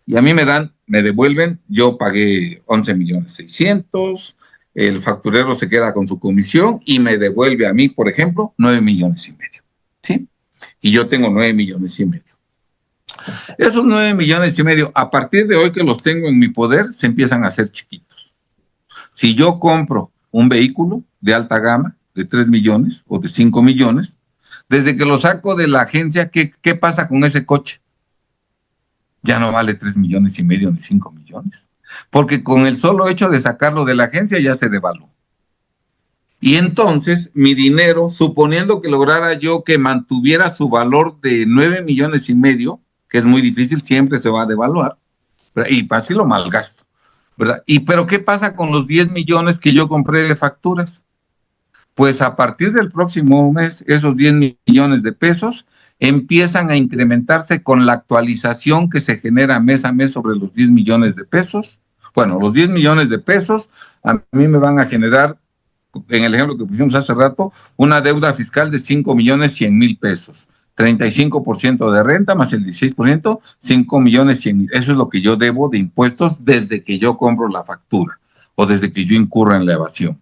Y a mí me devuelven, yo pagué 11 millones 600, el facturero se queda con su comisión y me devuelve a mí, por ejemplo, 9 millones y medio, ¿sí? Y yo tengo 9 millones y medio. Esos 9 millones y medio, a partir de hoy que los tengo en mi poder, se empiezan a hacer chiquitos. Si yo compro un vehículo de alta gama, de 3 millones o de 5 millones, desde que lo saco de la agencia, ¿qué pasa con ese coche? Ya no vale 3 millones y medio ni 5 millones, porque con el solo hecho de sacarlo de la agencia ya se devaluó. Y entonces mi dinero, suponiendo que lograra yo que mantuviera su valor de 9 millones y medio, que es muy difícil, siempre se va a devaluar, ¿verdad? Y así lo malgasto, ¿verdad? Pero ¿qué pasa con los 10 millones que yo compré de facturas? Pues a partir del próximo mes, esos 10 millones de pesos empiezan a incrementarse con la actualización que se genera mes a mes sobre los 10 millones de pesos. Bueno, los 10 millones de pesos a mí me van a generar, en el ejemplo que pusimos hace rato, una deuda fiscal de 5 millones 100 mil pesos. 35% de renta más el 16%, 5 millones 100 mil. Eso es lo que yo debo de impuestos desde que yo compro la factura o desde que yo incurro en la evasión.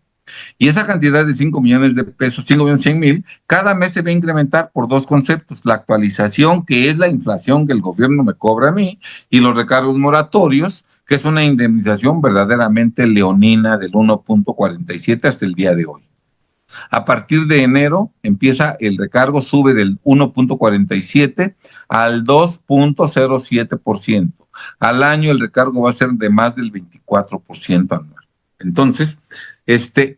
Y esa cantidad de 5 millones de pesos, 5 millones 100 mil, cada mes se va a incrementar por dos conceptos: la actualización, que es la inflación que el gobierno me cobra a mí, y los recargos moratorios, que es una indemnización verdaderamente leonina del 1.47 hasta el día de hoy. A partir de enero empieza el recargo, sube del 1.47 al 2.07%. Al año el recargo va a ser de más del 24% anual. Entonces,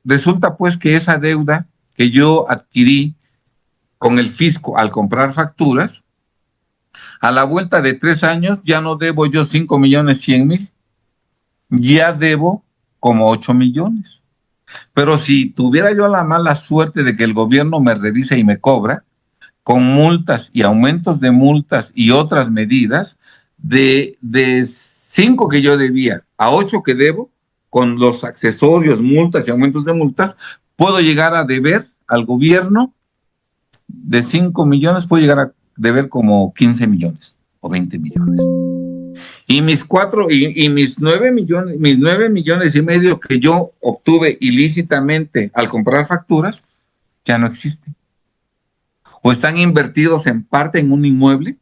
resulta pues que esa deuda que yo adquirí con el fisco al comprar facturas, a la vuelta de 3 años ya no debo yo 5 millones 100 mil, ya debo como 8 millones. Pero si tuviera yo la mala suerte de que el gobierno me revise y me cobra, con multas y aumentos de multas y otras medidas, de 5 que yo debía a 8 que debo, con los accesorios, multas y aumentos de multas, puedo llegar a deber al gobierno de 5 millones, puedo llegar a deber como 15 millones o 20 millones. Y mis 9 millones y medio que yo obtuve ilícitamente al comprar facturas, ya no existen. O están invertidos en parte en un inmueble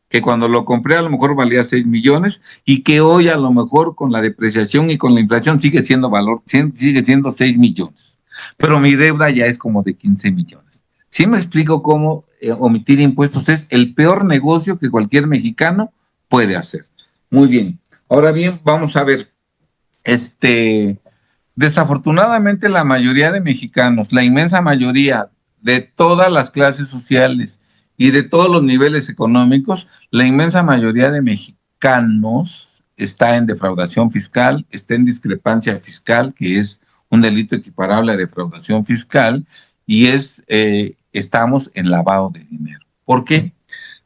que cuando lo compré a lo mejor valía 6 millones y que hoy a lo mejor con la depreciación y con la inflación sigue siendo 6 millones. Pero mi deuda ya es como de 15 millones. ¿Sí me explico cómo omitir impuestos es el peor negocio que cualquier mexicano puede hacer? Muy bien. Ahora bien, vamos a ver. Desafortunadamente la mayoría de mexicanos, la inmensa mayoría de todas las clases sociales y de todos los niveles económicos, la inmensa mayoría de mexicanos está en defraudación fiscal, está en discrepancia fiscal, que es un delito equiparable a defraudación fiscal, y estamos en lavado de dinero. ¿Por qué?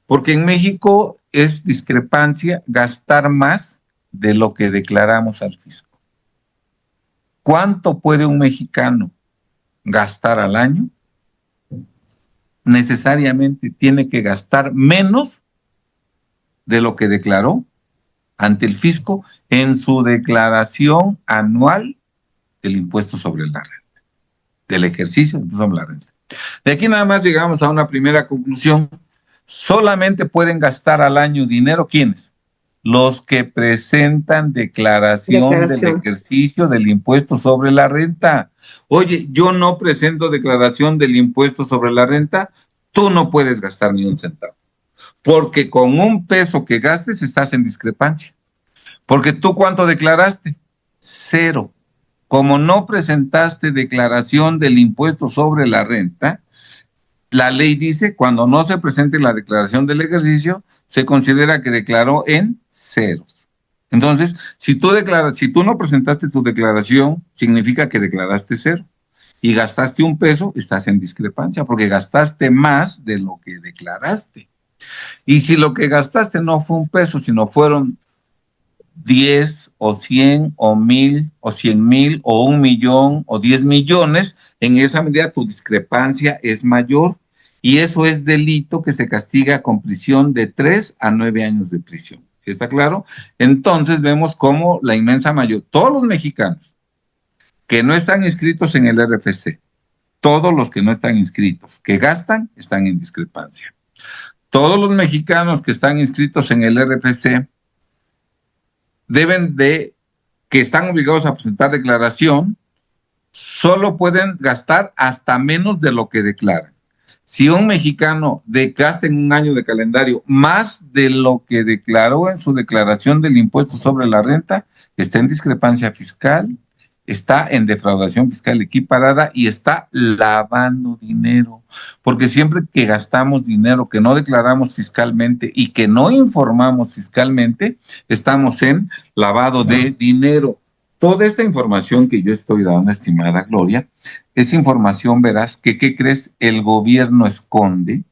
Porque en México es discrepancia gastar más de lo que declaramos al fisco. ¿Cuánto puede un mexicano gastar al año? Necesariamente tiene que gastar menos de lo que declaró ante el fisco en su declaración anual del impuesto sobre la renta, del ejercicio sobre la renta. De aquí nada más llegamos a una primera conclusión. Solamente pueden gastar al año dinero, ¿quiénes? Los que presentan declaración del ejercicio del impuesto sobre la renta. Oye, yo no presento declaración del impuesto sobre la renta, tú no puedes gastar ni un centavo. Porque con un peso que gastes estás en discrepancia. Porque tú, ¿cuánto declaraste? 0. Como no presentaste declaración del impuesto sobre la renta, la ley dice, cuando no se presente la declaración del ejercicio, se considera que declaró en ceros. Entonces, si tú no presentaste tu declaración, significa que declaraste 0. Y gastaste un peso, estás en discrepancia, porque gastaste más de lo que declaraste. Y si lo que gastaste no fue un peso, sino fueron 10 o 100 o 1000 o 100,000 o 1,000,000 o 10 millones, en esa medida tu discrepancia es mayor, y eso es delito que se castiga con prisión de 3 a 9 años de prisión. ¿Sí está claro? Entonces vemos cómo la inmensa mayoría, todos los mexicanos que no están inscritos en el RFC, todos los que no están inscritos, que gastan, están en discrepancia. Todos los mexicanos que están inscritos en el RFC que están obligados a presentar declaración, solo pueden gastar hasta menos de lo que declaran. Si un mexicano gasta en un año de calendario más de lo que declaró en su declaración del impuesto sobre la renta, está en discrepancia fiscal, está en defraudación fiscal equiparada y está lavando dinero. Porque siempre que gastamos dinero que no declaramos fiscalmente y que no informamos fiscalmente, estamos en lavado de dinero. Toda esta información que yo estoy dando, estimada Gloria, es información, verás, que, ¿qué crees? El gobierno esconde,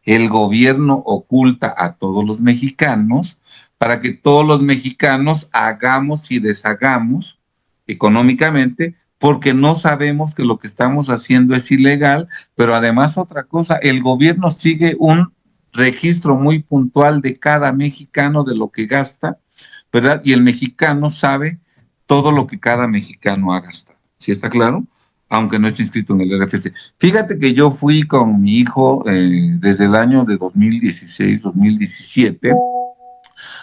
el gobierno oculta a todos los mexicanos para que todos los mexicanos hagamos y deshagamos económicamente, porque no sabemos que lo que estamos haciendo es ilegal, pero además otra cosa, el gobierno sigue un registro muy puntual de cada mexicano de lo que gasta, ¿verdad? Y el mexicano sabe todo lo que cada mexicano ha gastado. ¿Sí está claro? Aunque no esté inscrito en el RFC. Fíjate que yo fui con mi hijo desde el año de 2016, 2017,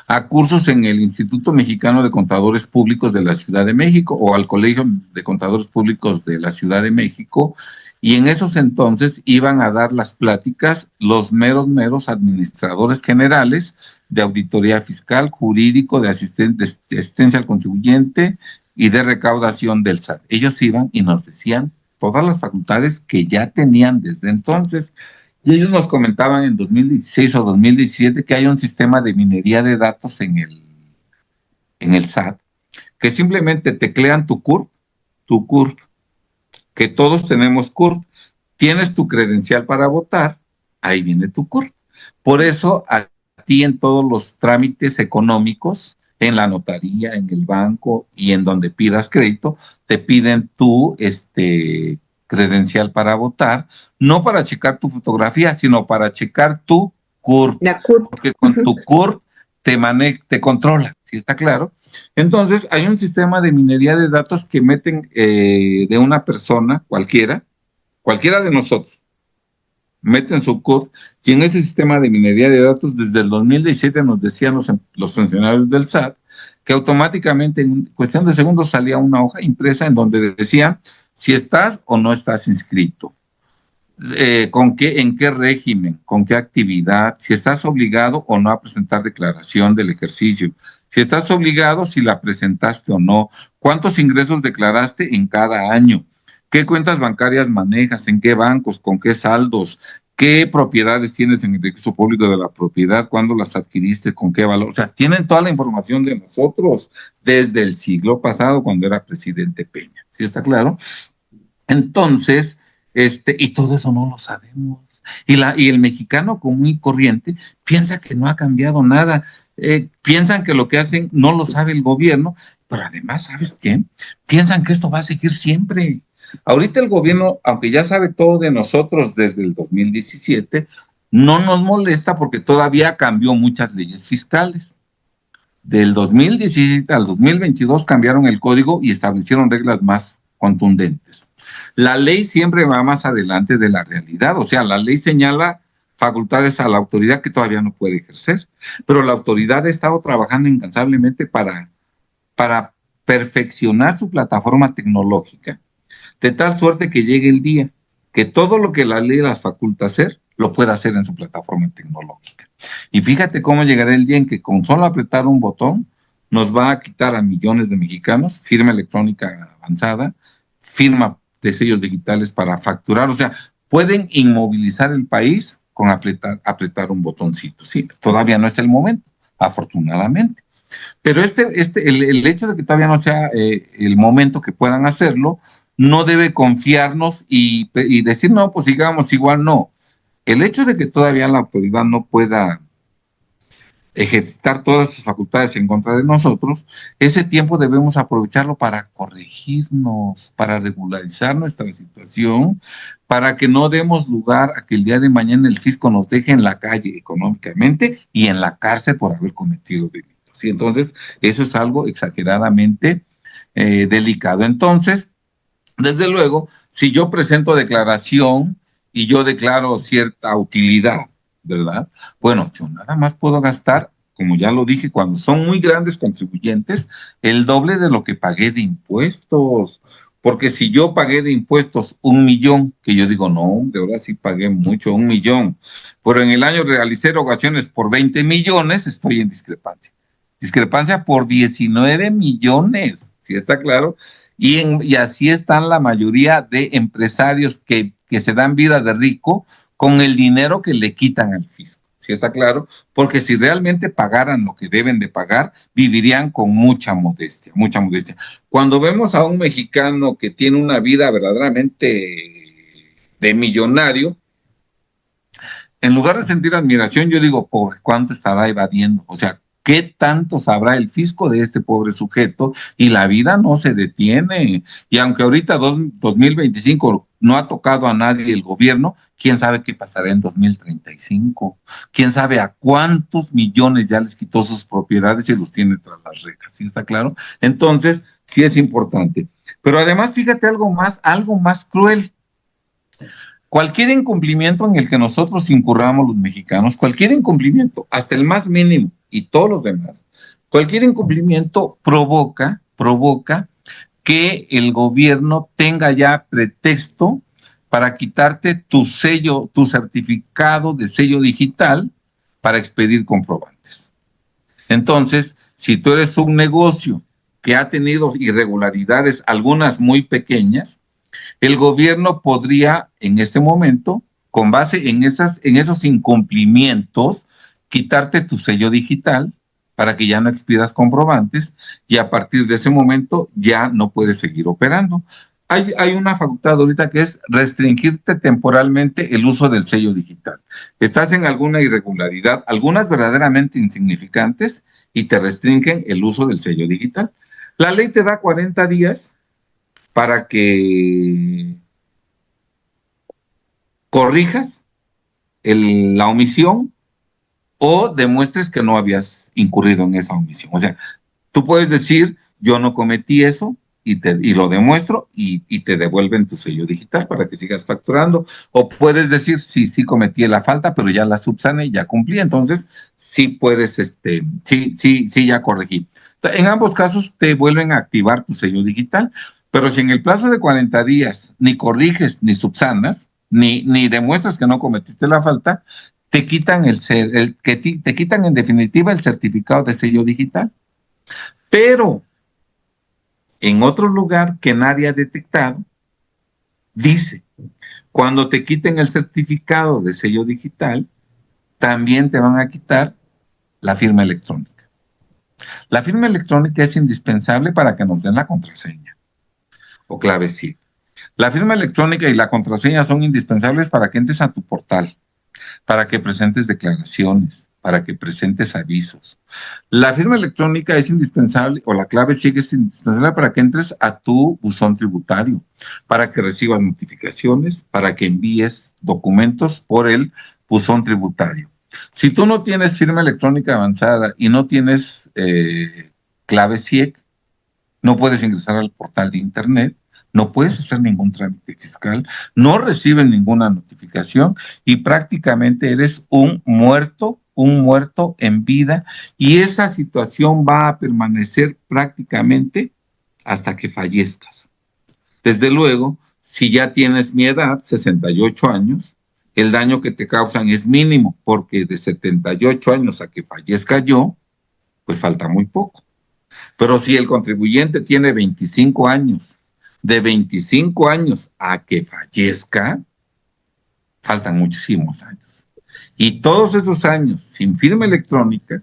a cursos en el Instituto Mexicano de Contadores Públicos de la Ciudad de México, o al Colegio de Contadores Públicos de la Ciudad de México, y en esos entonces iban a dar las pláticas los meros administradores generales de auditoría fiscal, jurídico, de asistencia al contribuyente y de recaudación del SAT. Ellos iban y nos decían todas las facultades que ya tenían desde entonces. Y ellos nos comentaban en 2016 o 2017 que hay un sistema de minería de datos en el SAT, que simplemente teclean tu CURP, que todos tenemos CURP. Tienes tu credencial para votar, ahí viene tu CURP. Por eso a ti en todos los trámites económicos, en la notaría, en el banco y en donde pidas crédito, te piden tu credencial para votar, no para checar tu fotografía, sino para checar tu CURP. La CURP. Porque con tu CURP te controla, ¿sí está claro? Entonces, hay un sistema de minería de datos que meten de una persona, cualquiera de nosotros, meten su CURP, y en ese sistema de minería de datos, desde el 2017 nos decían los funcionarios del SAT, que automáticamente en cuestión de segundos salía una hoja impresa en donde decía si estás o no estás inscrito, en qué régimen, con qué actividad, si estás obligado o no a presentar declaración del ejercicio, si estás obligado, si la presentaste o no, cuántos ingresos declaraste en cada año, qué cuentas bancarias manejas, en qué bancos, con qué saldos, qué propiedades tienes en el registro público de la propiedad, cuándo las adquiriste, con qué valor. O sea, tienen toda la información de nosotros desde el siglo pasado, cuando era presidente Peña. ¿Sí está claro? Entonces, y todo eso no lo sabemos. Y el mexicano común y corriente piensa que no ha cambiado nada. Piensan que lo que hacen no lo sabe el gobierno, pero además, ¿sabes qué? Piensan que esto va a seguir siempre. Ahorita el gobierno, aunque ya sabe todo de nosotros desde el 2017, no nos molesta porque todavía cambió muchas leyes fiscales. Del 2017 al 2022 cambiaron el código y establecieron reglas más contundentes. La ley siempre va más adelante de la realidad, o sea, la ley señala facultades a la autoridad que todavía no puede ejercer, pero la autoridad ha estado trabajando incansablemente para perfeccionar su plataforma tecnológica, de tal suerte que llegue el día que todo lo que la ley las faculta hacer, lo pueda hacer en su plataforma tecnológica. Y fíjate cómo llegará el día en que con solo apretar un botón nos va a quitar a millones de mexicanos firma electrónica avanzada, firma de sellos digitales para facturar, o sea, pueden inmovilizar el país con apretar un botoncito. Sí, todavía no es el momento, afortunadamente. Pero el hecho de que todavía no sea el momento que puedan hacerlo, no debe confiarnos y decir, no, pues sigamos igual, no. El hecho de que todavía la autoridad no pueda ejercitar todas sus facultades en contra de nosotros, ese tiempo debemos aprovecharlo para corregirnos, para regularizar nuestra situación, para que no demos lugar a que el día de mañana el fisco nos deje en la calle económicamente y en la cárcel por haber cometido delitos. Y entonces, eso es algo exageradamente delicado. Entonces, desde luego, si yo presento declaración y yo declaro cierta utilidad, ¿verdad? Bueno, yo nada más puedo gastar, como ya lo dije, cuando son muy grandes contribuyentes, el doble de lo que pagué de impuestos. Porque si yo pagué de impuestos 1,000,000, que yo digo, no, de ahora sí pagué mucho, 1,000,000, pero en el año realicé erogaciones por 20 millones, estoy en discrepancia. Discrepancia por 19 millones, ¿sí está claro? Y así están la mayoría de empresarios que se dan vida de rico con el dinero que le quitan al fisco. ¿Sí está claro? Porque si realmente pagaran lo que deben de pagar, vivirían con mucha modestia, mucha modestia. Cuando vemos a un mexicano que tiene una vida verdaderamente de millonario, en lugar de sentir admiración, yo digo, pobre, ¿cuánto estará evadiendo? O sea, ¿qué tanto sabrá el fisco de este pobre sujeto? Y la vida no se detiene. Y aunque ahorita 2025 no ha tocado a nadie el gobierno, ¿quién sabe qué pasará en 2035? ¿Quién sabe a cuántos millones ya les quitó sus propiedades y los tiene tras las rejas? ¿Sí está claro? Entonces, sí es importante. Pero además, fíjate algo más cruel. Cualquier incumplimiento en el que nosotros incurramos los mexicanos, cualquier incumplimiento, hasta el más mínimo y todos los demás, cualquier incumplimiento provoca que el gobierno tenga ya pretexto para quitarte tu sello, tu certificado de sello digital para expedir comprobantes. Entonces, si tú eres un negocio que ha tenido irregularidades, algunas muy pequeñas, el gobierno podría en este momento, con base en esos incumplimientos, quitarte tu sello digital para que ya no expidas comprobantes y a partir de ese momento ya no puedes seguir operando. Hay una facultad ahorita que es restringirte temporalmente el uso del sello digital. Estás en alguna irregularidad, algunas verdaderamente insignificantes, y te restringen el uso del sello digital. La ley te da 40 días para que corrijas la omisión o demuestres que no habías incurrido en esa omisión. O sea, tú puedes decir, yo no cometí eso, y lo demuestro, y te devuelven tu sello digital para que sigas facturando. O puedes decir, sí cometí la falta, pero ya la subsané, ya cumplí, entonces sí puedes, sí ya corregí. En ambos casos te vuelven a activar tu sello digital, pero si en el plazo de 40 días ni corriges, ni subsanas, ni demuestras que no cometiste la falta, te quitan te quitan en definitiva el certificado de sello digital. Pero en otro lugar que nadie ha detectado, Dice, cuando te quiten el certificado de sello digital, también te van a quitar la firma electrónica. La firma electrónica es indispensable para que nos den la contraseña o clave SIG. La firma electrónica y la contraseña son indispensables para que entres a tu portal, para que presentes declaraciones, para que presentes avisos. La firma electrónica es indispensable, o la clave SIG es indispensable para que entres a tu buzón tributario, para que recibas notificaciones, para que envíes documentos por el buzón tributario. Si tú no tienes firma electrónica avanzada y no tienes clave SIG, no puedes ingresar al portal de internet, no puedes hacer ningún trámite fiscal, no recibes ninguna notificación y prácticamente eres un muerto en vida, y esa situación va a permanecer prácticamente hasta que fallezcas. Desde luego, si ya tienes mi edad, 68 años, el daño que te causan es mínimo, porque de 78 años a que fallezca yo, pues falta muy poco. Pero si el contribuyente tiene 25 años, de 25 años a que fallezca, faltan muchísimos años. Y todos esos años sin firma electrónica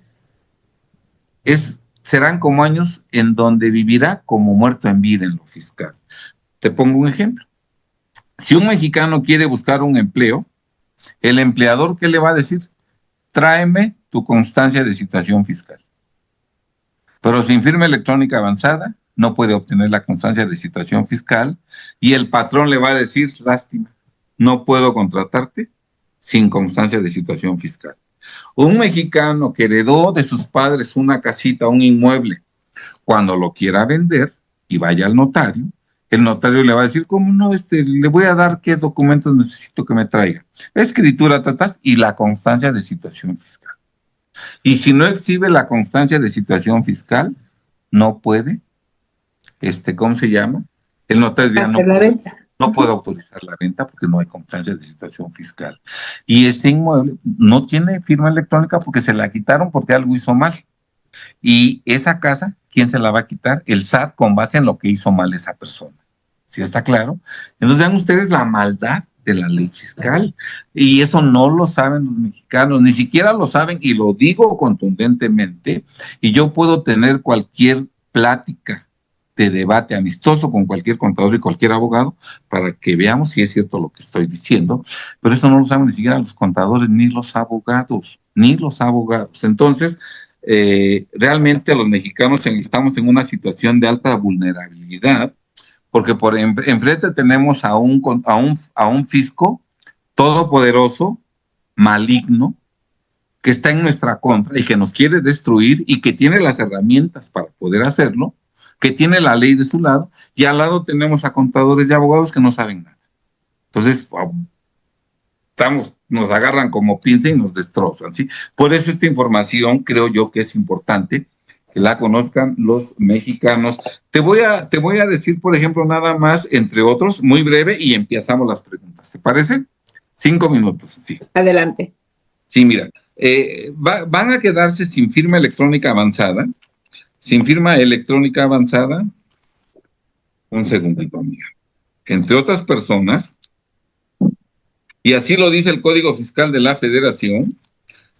serán como años en donde vivirá como muerto en vida en lo fiscal. Te pongo un ejemplo. Si un mexicano quiere buscar un empleo, el empleador, ¿qué le va a decir? Tráeme tu constancia de situación fiscal. Pero sin firma electrónica avanzada, no puede obtener la constancia de situación fiscal y el patrón le va a decir, lástima, no puedo contratarte sin constancia de situación fiscal. Un mexicano que heredó de sus padres una casita, un inmueble, cuando lo quiera vender y vaya al notario, el notario le va a decir, ¿cómo no? Le voy a dar qué documentos necesito que me traiga. Escritura, y la constancia de situación fiscal. Y si no exhibe la constancia de situación fiscal, no puede, ¿cómo se llama? El notario ya no puede autorizar la venta porque no hay constancia de situación fiscal. Y ese inmueble no tiene firma electrónica porque se la quitaron porque algo hizo mal. Y esa casa, ¿quién se la va a quitar? El SAT, con base en lo que hizo mal esa persona. ¿Sí está claro? Entonces vean ustedes la maldad de la ley fiscal, y eso no lo saben los mexicanos, ni siquiera lo saben, y lo digo contundentemente, y yo puedo tener cualquier plática de debate amistoso con cualquier contador y cualquier abogado para que veamos si es cierto lo que estoy diciendo, pero eso no lo saben ni siquiera los contadores ni los abogados, Entonces, realmente los mexicanos estamos en una situación de alta vulnerabilidad, porque enfrente tenemos a un fisco todopoderoso, maligno, que está en nuestra contra y que nos quiere destruir y que tiene las herramientas para poder hacerlo, que tiene la ley de su lado, y al lado tenemos a contadores y abogados que no saben nada. Entonces, nos agarran como pinza y nos destrozan, ¿sí? Por eso esta información creo yo que es importante que la conozcan los mexicanos. Te voy a decir, por ejemplo, nada más, entre otros, muy breve, y empezamos las preguntas. ¿Te parece? 5 minutos, sí. Adelante. Sí, mira, van a quedarse sin firma electrónica avanzada. Sin firma electrónica avanzada, un segundito, amiga. Entre otras personas, y así lo dice el Código Fiscal de la Federación,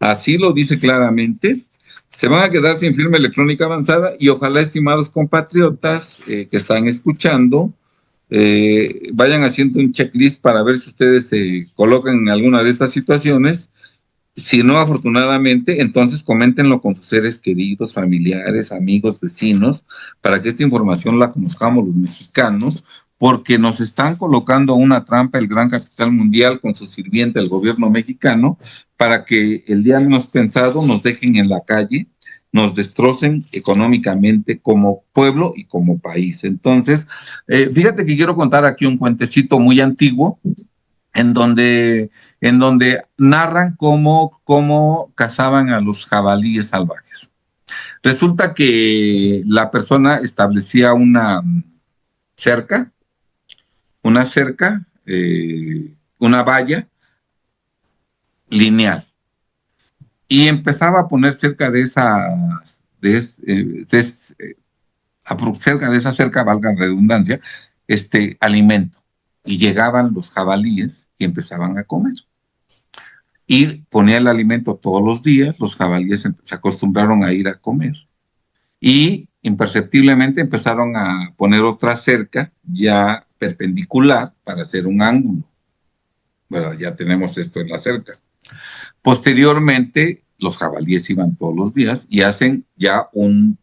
así lo dice claramente, se van a quedar sin firma electrónica avanzada, y ojalá, estimados compatriotas que están escuchando, vayan haciendo un checklist para ver si ustedes se colocan en alguna de estas situaciones. Si no, afortunadamente, entonces coméntenlo con sus seres queridos, familiares, amigos, vecinos, para que esta información la conozcamos los mexicanos, porque nos están colocando una trampa el gran capital mundial con su sirviente, el gobierno mexicano, para que el día menos pensado nos dejen en la calle, nos destrocen económicamente como pueblo y como país. Entonces, fíjate que quiero contar aquí un cuentecito muy antiguo, en donde narran cómo cazaban a los jabalíes salvajes. Resulta que la persona establecía una cerca, una valla lineal, y empezaba a poner cerca de esa cerca, valga la redundancia, alimento. y llegaban los jabalíes y empezaban a comer. Y ponía el alimento todos los días, los jabalíes se acostumbraron a ir a comer. Y imperceptiblemente empezaron a poner otra cerca ya perpendicular para hacer un ángulo. Bueno, ya tenemos esto en la cerca. Posteriormente, los jabalíes iban todos los días y hacen ya una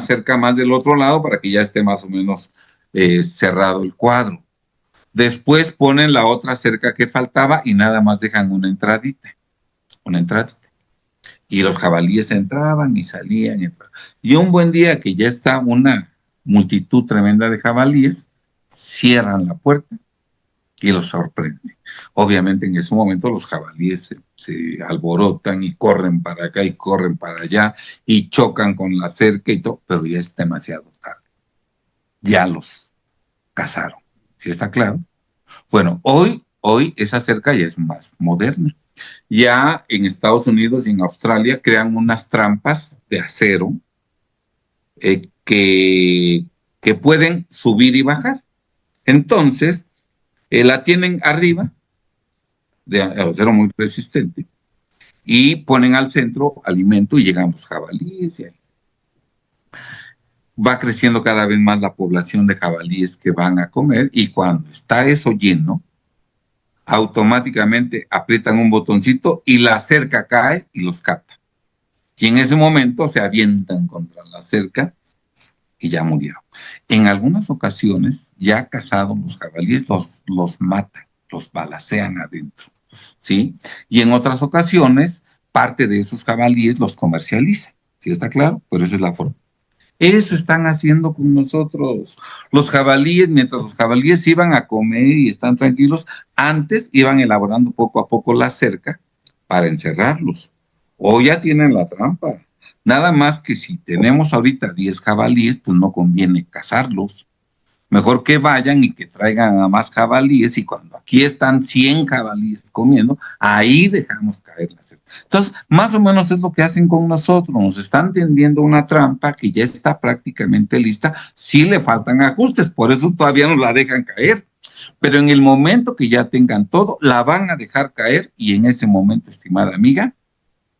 cerca más del otro lado para que ya esté más o menos cerrado el cuadro. Después ponen la otra cerca que faltaba y nada más dejan una entradita. Y los jabalíes entraban y salían. Y un buen día que ya está una multitud tremenda de jabalíes, cierran la puerta y los sorprenden. Obviamente en ese momento los jabalíes se alborotan y corren para acá y corren para allá y chocan con la cerca y todo, pero ya es demasiado tarde. Ya los cazaron. ¿Sí está claro? Bueno, hoy esa cerca ya es más moderna. Ya en Estados Unidos y en Australia crean unas trampas de acero que pueden subir y bajar. Entonces, la tienen arriba, de acero muy resistente, y ponen al centro alimento y llegan los jabalíes. Y ahí va creciendo cada vez más la población de jabalíes que van a comer, y cuando está eso lleno, automáticamente aprietan un botoncito y la cerca cae y los capta. Y en ese momento se avientan contra la cerca y ya murieron. En algunas ocasiones, ya cazados los jabalíes, los matan, los balacean adentro, ¿sí? Y en otras ocasiones, parte de esos jabalíes los comercializan, ¿sí está claro? Pero esa es la forma. Eso están haciendo con nosotros. Los jabalíes, mientras los jabalíes iban a comer y están tranquilos, antes iban elaborando poco a poco la cerca para encerrarlos. O ya tienen la trampa. Nada más que si tenemos ahorita 10 jabalíes, pues no conviene cazarlos. Mejor que vayan y que traigan a más jabalíes, y cuando aquí están 100 jabalíes comiendo, ahí dejamos caer la cerca. Entonces, más o menos es lo que hacen con nosotros. Nos están tendiendo una trampa que ya está prácticamente lista. Sí le faltan ajustes, por eso todavía no la dejan caer. Pero en el momento que ya tengan todo, la van a dejar caer, y en ese momento, estimada amiga,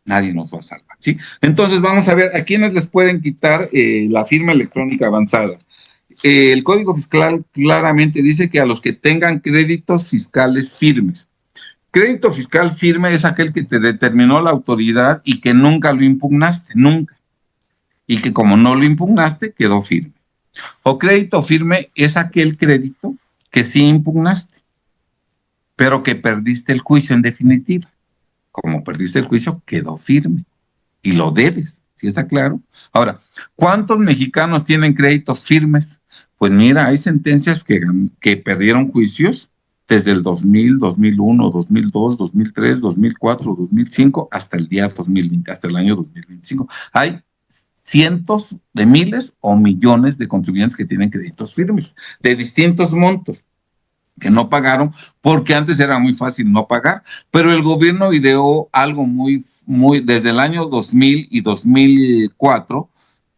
nadie nos va a salvar, ¿sí? Entonces, vamos a ver a quiénes les pueden quitar la firma electrónica avanzada. El Código Fiscal claramente dice que a los que tengan créditos fiscales firmes. Crédito fiscal firme es aquel que te determinó la autoridad y que nunca lo impugnaste, nunca. Y que como no lo impugnaste, quedó firme. O crédito firme es aquel crédito que sí impugnaste, pero que perdiste el juicio en definitiva. Como perdiste el juicio, quedó firme y lo debes, ¿sí está claro? Ahora, ¿cuántos mexicanos tienen créditos firmes? Pues mira, hay sentencias que perdieron juicios desde el 2000, 2001, 2002, 2003, 2004, 2005, hasta el día 2020, hasta el año 2025. Hay cientos de miles o millones de contribuyentes que tienen créditos firmes de distintos montos, que no pagaron, porque antes era muy fácil no pagar, pero el gobierno ideó algo desde el año 2000 y 2004,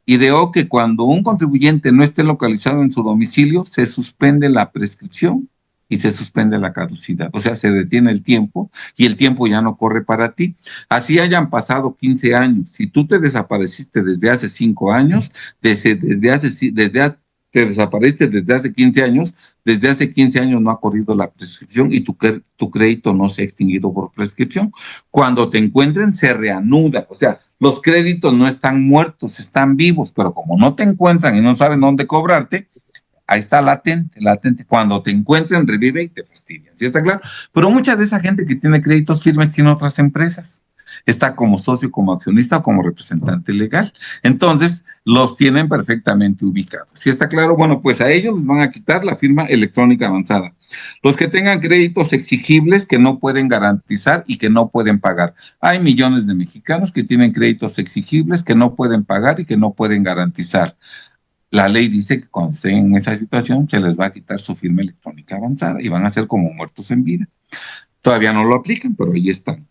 ideó que cuando un contribuyente no esté localizado en su domicilio, se suspende la prescripción y se suspende la caducidad. O sea, se detiene el tiempo y el tiempo ya no corre para ti. Así hayan pasado 15 años. Si tú te desapareciste desde hace 5 años, te desapareciste desde hace 15 años, desde hace 15 años no ha corrido la prescripción y tu crédito no se ha extinguido por prescripción. Cuando te encuentren, se reanuda. O sea, los créditos no están muertos, están vivos, pero como no te encuentran y no saben dónde cobrarte, ahí está latente. Cuando te encuentren, revive y te fastidian. ¿Sí está claro? Pero mucha de esa gente que tiene créditos firmes tiene otras empresas. Está como socio, como accionista o como representante legal. Entonces, los tienen perfectamente ubicados. ¿Sí está claro? Bueno, pues a ellos les van a quitar la firma electrónica avanzada. Los que tengan créditos exigibles que no pueden garantizar y que no pueden pagar. Hay millones de mexicanos que tienen créditos exigibles que no pueden pagar y que no pueden garantizar. La ley dice que cuando estén en esa situación se les va a quitar su firma electrónica avanzada y van a ser como muertos en vida. Todavía no lo aplican, pero ahí están.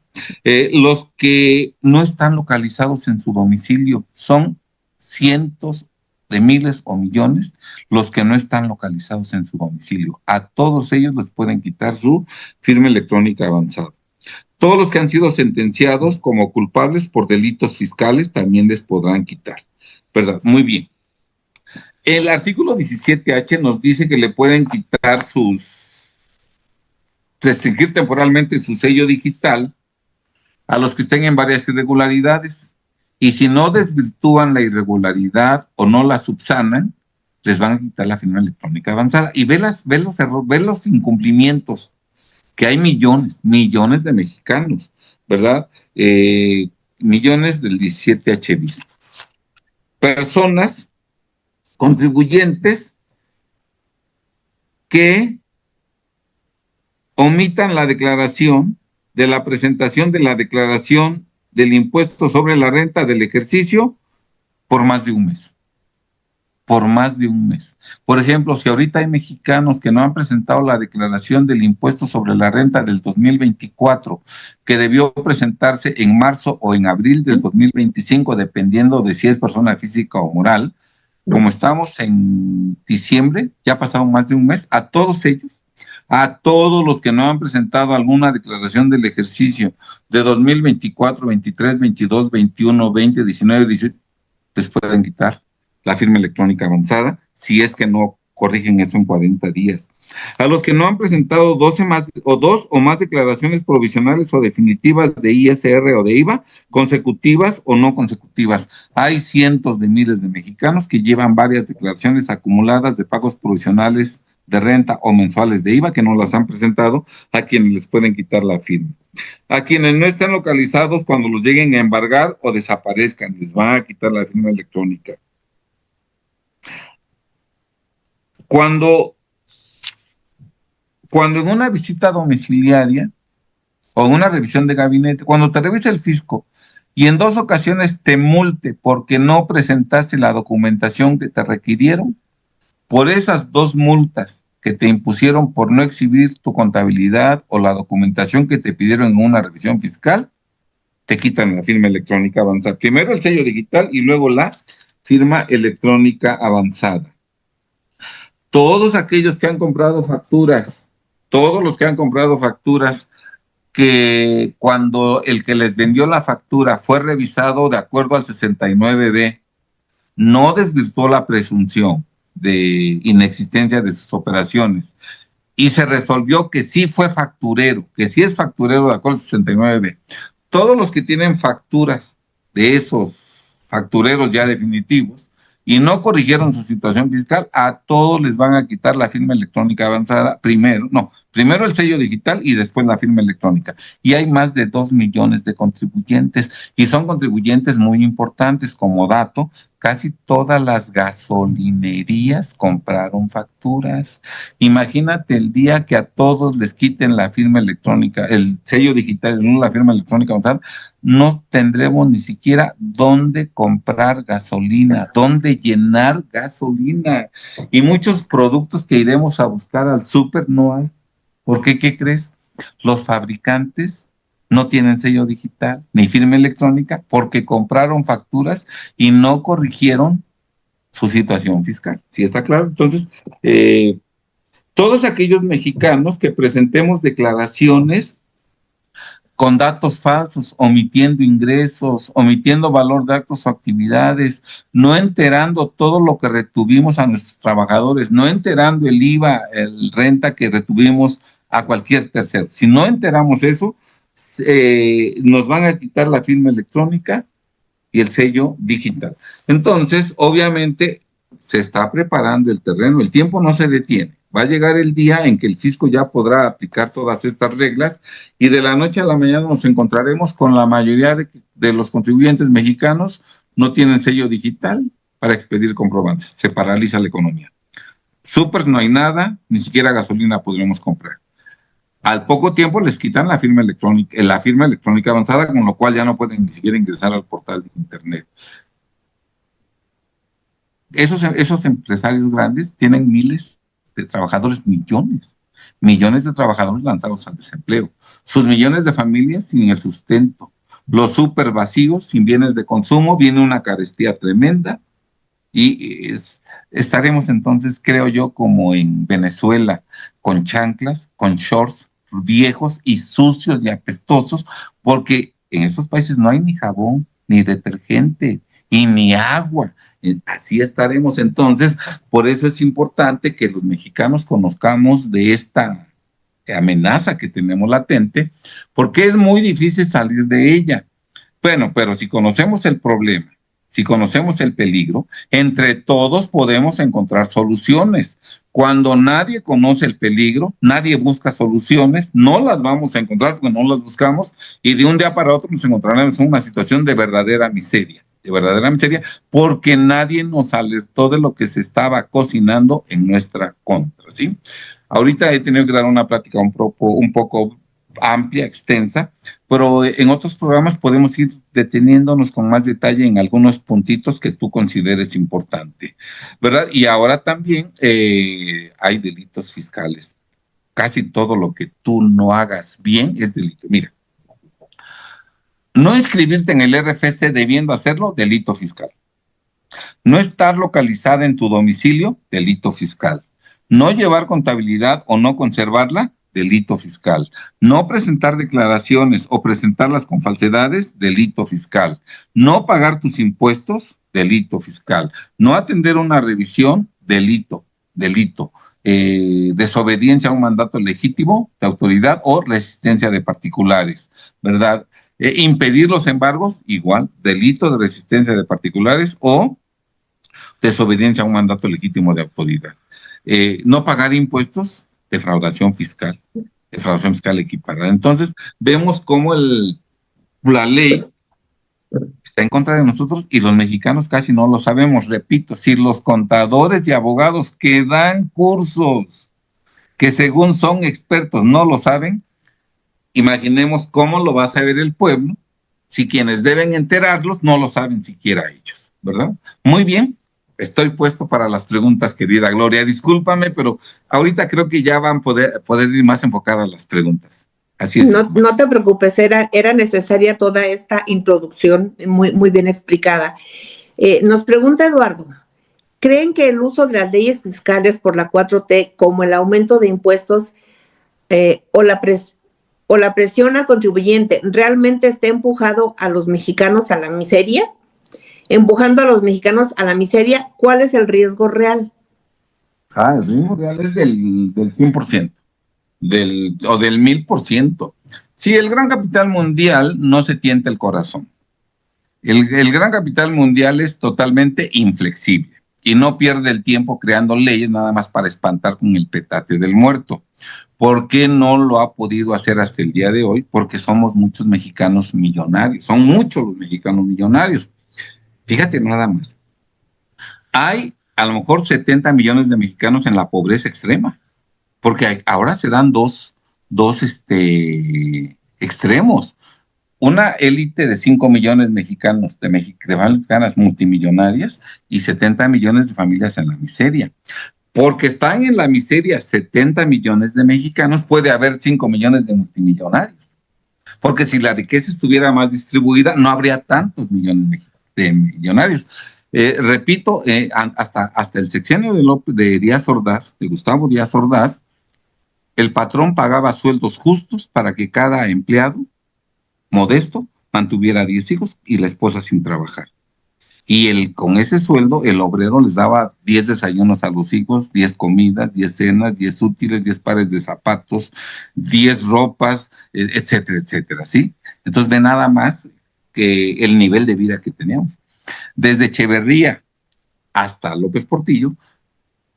Los que no están localizados en su domicilio son cientos de miles o millones los que no están localizados en su domicilio. A todos ellos les pueden quitar su firma electrónica avanzada. Todos los que han sido sentenciados como culpables por delitos fiscales también les podrán quitar. ¿Verdad? Muy bien. El artículo 17H nos dice que le pueden quitar restringir temporalmente su sello digital a los que estén en varias irregularidades. Y si no desvirtúan la irregularidad o no la subsanan, les van a quitar la firma electrónica avanzada. Y ve los incumplimientos, que hay millones de mexicanos, ¿verdad? Millones del 17H bis. Personas contribuyentes que omitan la declaración de la presentación de la declaración del impuesto sobre la renta del ejercicio por más de un mes. Por más de un mes. Por ejemplo, si ahorita hay mexicanos que no han presentado la declaración del impuesto sobre la renta del 2024, que debió presentarse en marzo o en abril del 2025, dependiendo de si es persona física o moral, como estamos en diciembre, ya ha pasado más de un mes, a todos ellos, a todos los que no han presentado alguna declaración del ejercicio de 2024, 23, 22, 21, 20, 19, 18, les pueden quitar la firma electrónica avanzada si es que no corrigen eso en 40 días. A los que no han presentado 2 o más declaraciones provisionales o definitivas de ISR o de IVA, consecutivas o no consecutivas. Hay cientos de miles de mexicanos que llevan varias declaraciones acumuladas de pagos provisionales de renta o mensuales de IVA que no las han presentado, a quienes les pueden quitar la firma. A quienes no están localizados, cuando los lleguen a embargar o desaparezcan, les van a quitar la firma electrónica. Cuando en una visita domiciliaria o en una revisión de gabinete, cuando te revisa el fisco y en 2 ocasiones te multe porque no presentaste la documentación que te requirieron, por esas 2 multas que te impusieron por no exhibir tu contabilidad o la documentación que te pidieron en una revisión fiscal, te quitan la firma electrónica avanzada. Primero el sello digital y luego la firma electrónica avanzada. Todos aquellos que han comprado facturas, todos los que han comprado facturas, que cuando el que les vendió la factura fue revisado de acuerdo al 69B, no desvirtuó la presunción de inexistencia de sus operaciones y se resolvió que sí fue facturero, que sí es facturero de acuerdo al 69B. Todos los que tienen facturas de esos factureros ya definitivos y no corrigieron su situación fiscal, a todos les van a quitar la firma electrónica avanzada primero el sello digital y después la firma electrónica. Y hay más de 2 millones de contribuyentes y son contribuyentes muy importantes. Como dato, casi todas las gasolinerías compraron facturas. Imagínate el día que a todos les quiten la firma electrónica, el sello digital, no la firma electrónica avanzada, no tendremos ni siquiera dónde comprar gasolina, dónde llenar gasolina. Y muchos productos que iremos a buscar al súper no hay. ¿Por qué? ¿Qué crees? Los fabricantes no tienen sello digital ni firma electrónica porque compraron facturas y no corrigieron su situación fiscal. ¿Sí está claro? Entonces, todos aquellos mexicanos que presentemos declaraciones con datos falsos, omitiendo ingresos, omitiendo valor de actos o actividades, no enterando todo lo que retuvimos a nuestros trabajadores, no enterando el IVA, el renta que retuvimos a cualquier tercero. Si no enteramos eso, nos van a quitar la firma electrónica y el sello digital. Entonces, obviamente, se está preparando el terreno, el tiempo no se detiene. Va a llegar el día en que el fisco ya podrá aplicar todas estas reglas y de la noche a la mañana nos encontraremos con la mayoría de los contribuyentes mexicanos no tienen sello digital para expedir comprobantes. Se paraliza la economía. Súper no hay nada, ni siquiera gasolina podremos comprar. Al poco tiempo les quitan la firma electrónica avanzada, con lo cual ya no pueden ni siquiera ingresar al portal de internet. Esos empresarios grandes tienen miles de trabajadores, millones de trabajadores lanzados al desempleo, sus millones de familias sin el sustento, los súper vacíos, sin bienes de consumo, viene una carestía tremenda Estaremos entonces, creo yo, como en Venezuela, con chanclas, con shorts viejos y sucios y apestosos, porque en esos países no hay ni jabón, ni detergente, y ni agua. Así estaremos entonces. Por eso es importante que los mexicanos conozcamos de esta amenaza que tenemos latente, porque es muy difícil salir de ella. Bueno, pero si conocemos el problema, si conocemos el peligro, entre todos podemos encontrar soluciones. Cuando nadie conoce el peligro, nadie busca soluciones, no las vamos a encontrar porque no las buscamos, y de un día para otro nos encontraremos en una situación de verdadera miseria, porque nadie nos alertó de lo que se estaba cocinando en nuestra contra, ¿sí? Ahorita he tenido que dar una plática un poco amplia, extensa, pero en otros programas podemos ir deteniéndonos con más detalle en algunos puntitos que tú consideres importante, ¿verdad? Y ahora también hay delitos fiscales. Casi todo lo que tú no hagas bien es delito. Mira, no inscribirte en el RFC debiendo hacerlo, delito fiscal. No estar localizada en tu domicilio, delito fiscal. No llevar contabilidad o no conservarla, delito fiscal. No presentar declaraciones o presentarlas con falsedades, delito fiscal. No pagar tus impuestos, delito fiscal. No atender una revisión, delito. Desobediencia a un mandato legítimo de autoridad o resistencia de particulares, ¿verdad? Impedir los embargos, igual, delito de resistencia de particulares o desobediencia a un mandato legítimo de autoridad. No pagar impuestos, defraudación fiscal equiparada. Entonces, vemos cómo la ley está en contra de nosotros y los mexicanos casi no lo sabemos. Repito, si los contadores y abogados que dan cursos, que según son expertos, no lo saben, imaginemos cómo lo va a saber el pueblo si quienes deben enterarlos no lo saben siquiera ellos, ¿verdad? Muy bien. Estoy puesto para las preguntas, querida Gloria. Discúlpame, pero ahorita creo que ya van a poder ir más enfocadas las preguntas. Así es. No te preocupes, era necesaria toda esta introducción muy, muy bien explicada. Nos pregunta Eduardo, ¿creen que el uso de las leyes fiscales por la 4T, como el aumento de impuestos o la presión al contribuyente, realmente está empujando a los mexicanos a la miseria? Empujando a los mexicanos a la miseria, ¿cuál es el riesgo real? El riesgo real es del 100%, o del 1000%. Sí, el gran capital mundial no se tienta el corazón. El gran capital mundial es totalmente inflexible y no pierde el tiempo creando leyes nada más para espantar con el petate del muerto. ¿Por qué no lo ha podido hacer hasta el día de hoy? Porque somos muchos mexicanos millonarios, son muchos los mexicanos millonarios. Fíjate nada más. Hay a lo mejor 70 millones de mexicanos en la pobreza extrema, porque ahora se dan dos extremos. Una élite de 5 millones mexicanos, de mexicanas multimillonarias y 70 millones de familias en la miseria. Porque están en la miseria 70 millones de mexicanos, puede haber 5 millones de multimillonarios. Porque si la riqueza estuviera más distribuida, no habría tantos millones de millonarios. Repito, hasta el sexenio de Díaz Ordaz, de Gustavo Díaz Ordaz, el patrón pagaba sueldos justos para que cada empleado modesto mantuviera 10 hijos y la esposa sin trabajar. Y con ese sueldo, el obrero les daba 10 desayunos a los hijos, 10 comidas, 10 cenas, 10 útiles, 10 pares de zapatos, 10 ropas, etcétera, etcétera, ¿sí? Entonces, ve nada más que el nivel de vida que teníamos. Desde Echeverría hasta López Portillo,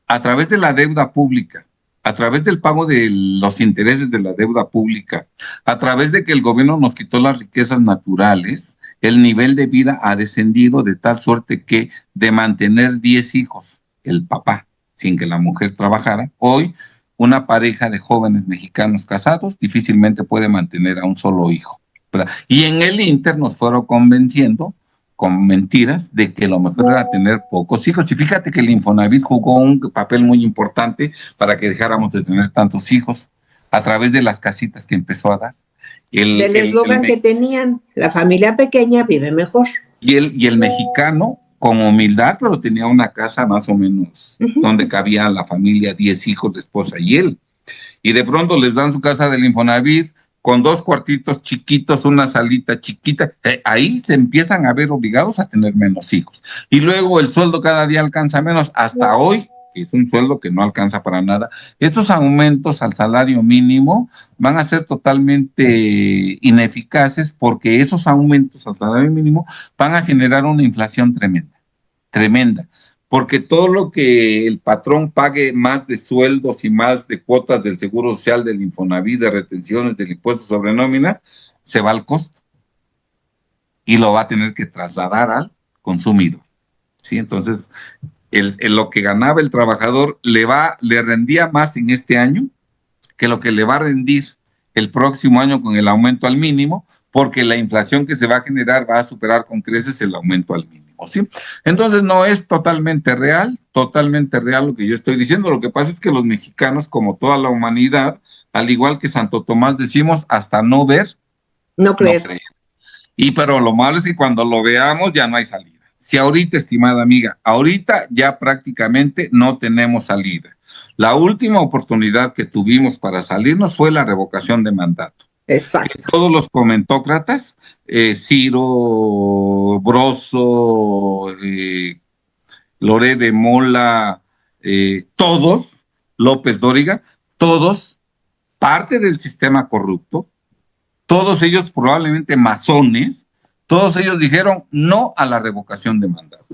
a través de la deuda pública, a través del pago de los intereses de la deuda pública, a través de que el gobierno nos quitó las riquezas naturales, el nivel de vida ha descendido de tal suerte que de mantener 10 hijos, el papá, sin que la mujer trabajara, hoy una pareja de jóvenes mexicanos casados difícilmente puede mantener a un solo hijo, ¿verdad? Y en el Inter nos fueron convenciendo con mentiras de que lo mejor era tener pocos hijos. Y fíjate que el Infonavit jugó un papel muy importante para que dejáramos de tener tantos hijos a través de las casitas que empezó a dar. Del eslogan que tenían, la familia pequeña vive mejor. Y el mexicano con humildad, pero tenía una casa más o menos donde cabía la familia, 10 hijos, de esposa y él. Y de pronto les dan su casa del Infonavit con 2 cuartitos chiquitos, una salita chiquita. Ahí se empiezan a ver obligados a tener menos hijos. Y luego el sueldo cada día alcanza menos, hasta hoy, que es un sueldo que no alcanza para nada. Estos aumentos al salario mínimo van a ser totalmente ineficaces, porque esos aumentos al salario mínimo van a generar una inflación tremenda, tremenda, porque todo lo que el patrón pague más de sueldos y más de cuotas del Seguro Social, del Infonavit, de retenciones, del impuesto sobre nómina, se va al costo y lo va a tener que trasladar al consumidor, ¿sí? Entonces, lo que ganaba el trabajador le rendía más en este año que lo que le va a rendir el próximo año con el aumento al mínimo, porque la inflación que se va a generar va a superar con creces el aumento al mínimo, ¿sí? Entonces no es totalmente real lo que yo estoy diciendo. Lo que pasa es que los mexicanos, como toda la humanidad, al igual que Santo Tomás, decimos hasta no ver, no creer. No creer. Pero lo malo es que cuando lo veamos ya no hay salida. Si ahorita, estimada amiga, ahorita ya prácticamente no tenemos salida. La última oportunidad que tuvimos para salirnos fue la revocación de mandato. Exacto. Todos los comentócratas, Ciro, Broso, Loré de Mola, todos, López Dóriga, todos parte del sistema corrupto, todos ellos probablemente masones, todos ellos dijeron no a la revocación de mandato.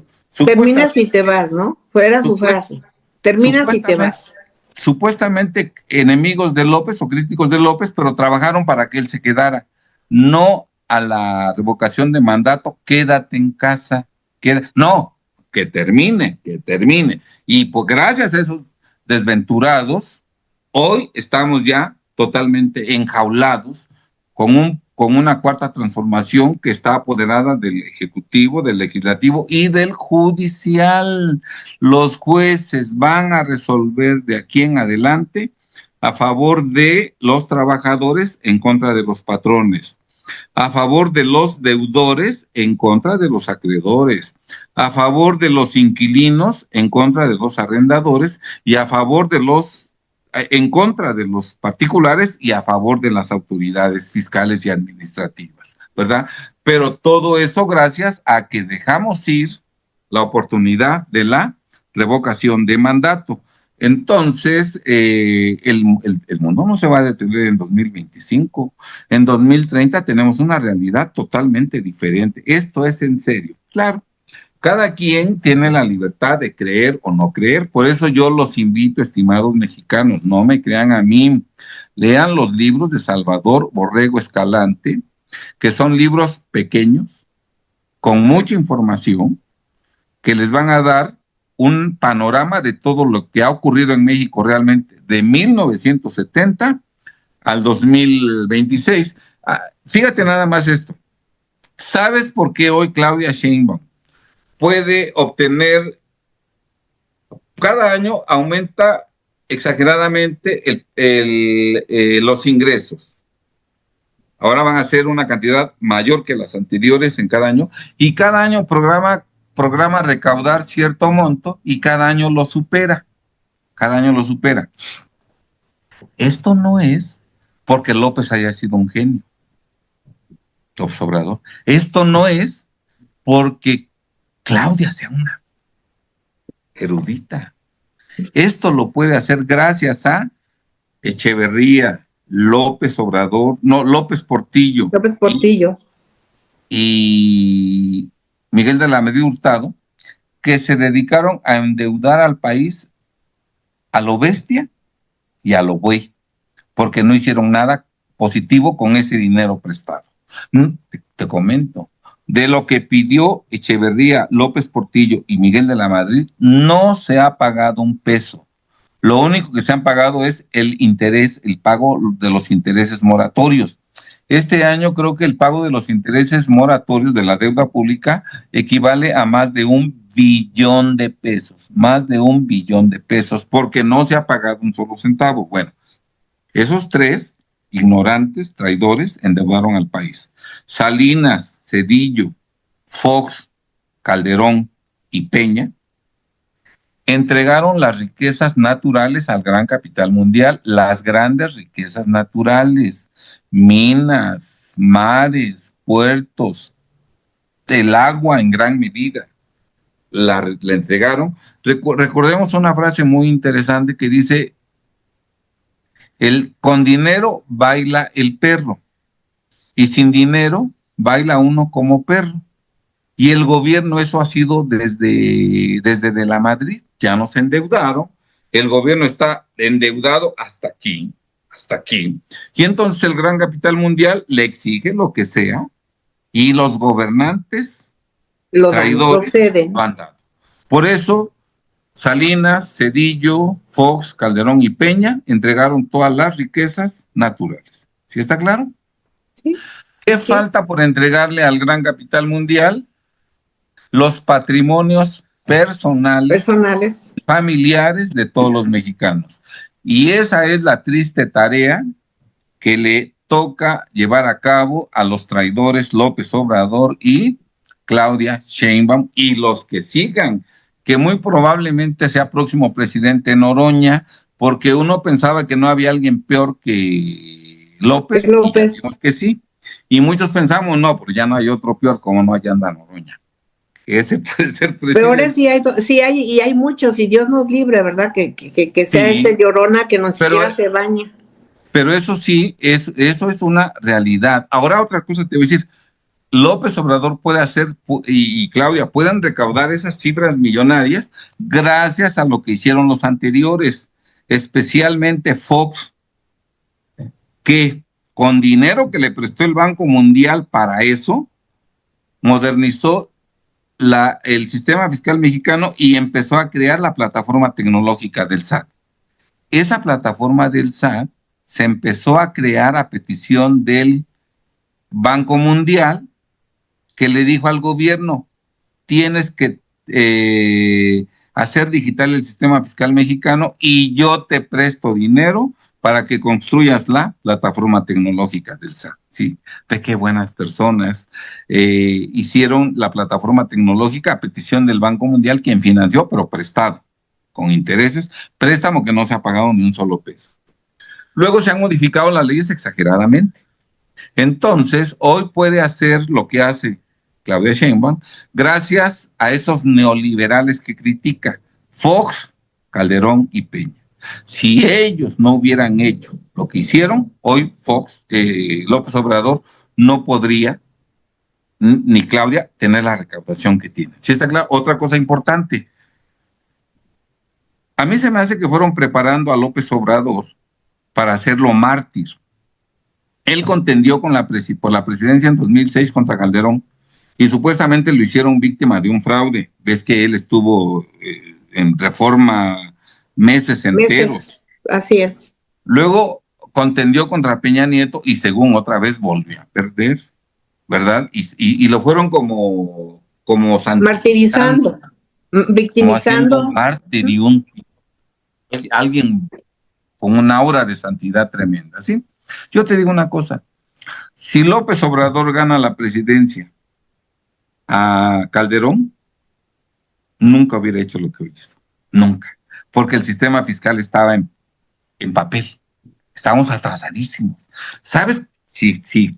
Terminas y te vas, ¿no? Fuera su frase. Terminas y te vas. Supuestamente enemigos de López o críticos de López, pero trabajaron para que él se quedara. No a la revocación de mandato, quédate en casa. No, que termine. Y pues gracias a esos desventurados, hoy estamos ya totalmente enjaulados con una cuarta transformación que está apoderada del Ejecutivo, del Legislativo y del Judicial. Los jueces van a resolver de aquí en adelante a favor de los trabajadores en contra de los patrones, a favor de los deudores en contra de los acreedores, a favor de los inquilinos en contra de los arrendadores y en contra de los particulares y a favor de las autoridades fiscales y administrativas, ¿verdad? Pero todo eso gracias a que dejamos ir la oportunidad de la revocación de mandato. Entonces, el mundo no se va a detener en 2025. En 2030 tenemos una realidad totalmente diferente. Esto es en serio. Claro, cada quien tiene la libertad de creer o no creer. Por eso yo los invito, estimados mexicanos, no me crean a mí. Lean los libros de Salvador Borrego Escalante, que son libros pequeños, con mucha información, que les van a dar un panorama de todo lo que ha ocurrido en México realmente de 1970 al 2026. Fíjate nada más esto. ¿Sabes por qué hoy Claudia Sheinbaum puede obtener, cada año aumenta exageradamente los ingresos? Ahora van a ser una cantidad mayor que las anteriores en cada año, y cada año programa recaudar cierto monto y cada año lo supera. Esto no es porque López haya sido un genio, López Obrador. Esto no es porque Claudia sea una erudita. Esto lo puede hacer gracias a Echeverría, López Portillo. Y Miguel de la Madrid Hurtado, que se dedicaron a endeudar al país a lo bestia y a lo buey, porque no hicieron nada positivo con ese dinero prestado. Te comento, de lo que pidió Echeverría, López Portillo y Miguel de la Madrid, no se ha pagado un peso. Lo único que se han pagado es el pago de los intereses moratorios. Este año creo que el pago de los intereses moratorios de la deuda pública equivale a más de $1 billón, porque no se ha pagado un solo centavo. Bueno, esos tres ignorantes, traidores, endeudaron al país. Salinas, Zedillo, Fox, Calderón y Peña entregaron las riquezas naturales al gran capital mundial, las grandes riquezas naturales, minas, mares, puertos, el agua en gran medida, la entregaron. Recordemos una frase muy interesante que dice, con dinero baila el perro y sin dinero baila uno como perro. Y el gobierno, eso ha sido desde de la Madrid, ya nos endeudaron, el gobierno está endeudado hasta aquí, y entonces el gran capital mundial le exige lo que sea, y los gobernantes traidores lo han dado. Por eso, Salinas, Zedillo, Fox, Calderón y Peña entregaron todas las riquezas naturales. ¿Sí está claro? Sí. ¿Qué falta por entregarle al gran capital mundial? Los patrimonios personales, familiares de todos los mexicanos. Y esa es la triste tarea que le toca llevar a cabo a los traidores López Obrador y Claudia Sheinbaum y los que sigan, que muy probablemente sea próximo presidente Noroña, porque uno pensaba que no había alguien peor que López, y ya vimos que sí. Y muchos pensamos, no, porque ya no hay otro peor, como no allá anda Noroña. Ese puede ser presidente. Peores sí hay, y hay muchos, y Dios nos libre, ¿verdad? Que sea sí, Llorona que no siquiera se baña. Pero eso sí, eso es una realidad. Ahora otra cosa te voy a decir, López Obrador puede hacer, y Claudia, pueden recaudar esas cifras millonarias gracias a lo que hicieron los anteriores, especialmente Fox, que con dinero que le prestó el Banco Mundial para eso, modernizó el sistema fiscal mexicano y empezó a crear la plataforma tecnológica del SAT. Esa plataforma del SAT se empezó a crear a petición del Banco Mundial, que le dijo al gobierno, tienes que hacer digital el sistema fiscal mexicano y yo te presto dinero para que construyas la plataforma tecnológica del SAT. Sí, ve qué buenas personas hicieron la plataforma tecnológica a petición del Banco Mundial, quien financió, pero prestado, con intereses, préstamo que no se ha pagado ni un solo peso. Luego se han modificado las leyes exageradamente. Entonces, hoy puede hacer lo que hace Claudia Sheinbaum gracias a esos neoliberales que critica Fox, Calderón y Peña. Si ellos no hubieran hecho lo que hicieron, hoy López Obrador no podría, ni Claudia, tener la recaudación que tiene. ¿Sí está claro? Otra cosa importante. A mí se me hace que fueron preparando a López Obrador para hacerlo mártir. Él contendió por la presidencia en 2006 contra Calderón y supuestamente lo hicieron víctima de un fraude. Ves que él estuvo en Reforma meses enteros. Así es. Luego contendió contra Peña Nieto y según otra vez volvió a perder, ¿verdad? Y lo fueron como martirizando, victimizando. Como mártir y alguien con una aura de santidad tremenda, ¿sí? Yo te digo una cosa, si López Obrador gana la presidencia a Calderón, nunca hubiera hecho lo que hizo, nunca, porque el sistema fiscal estaba en papel, estábamos atrasadísimos. ¿Sabes? Si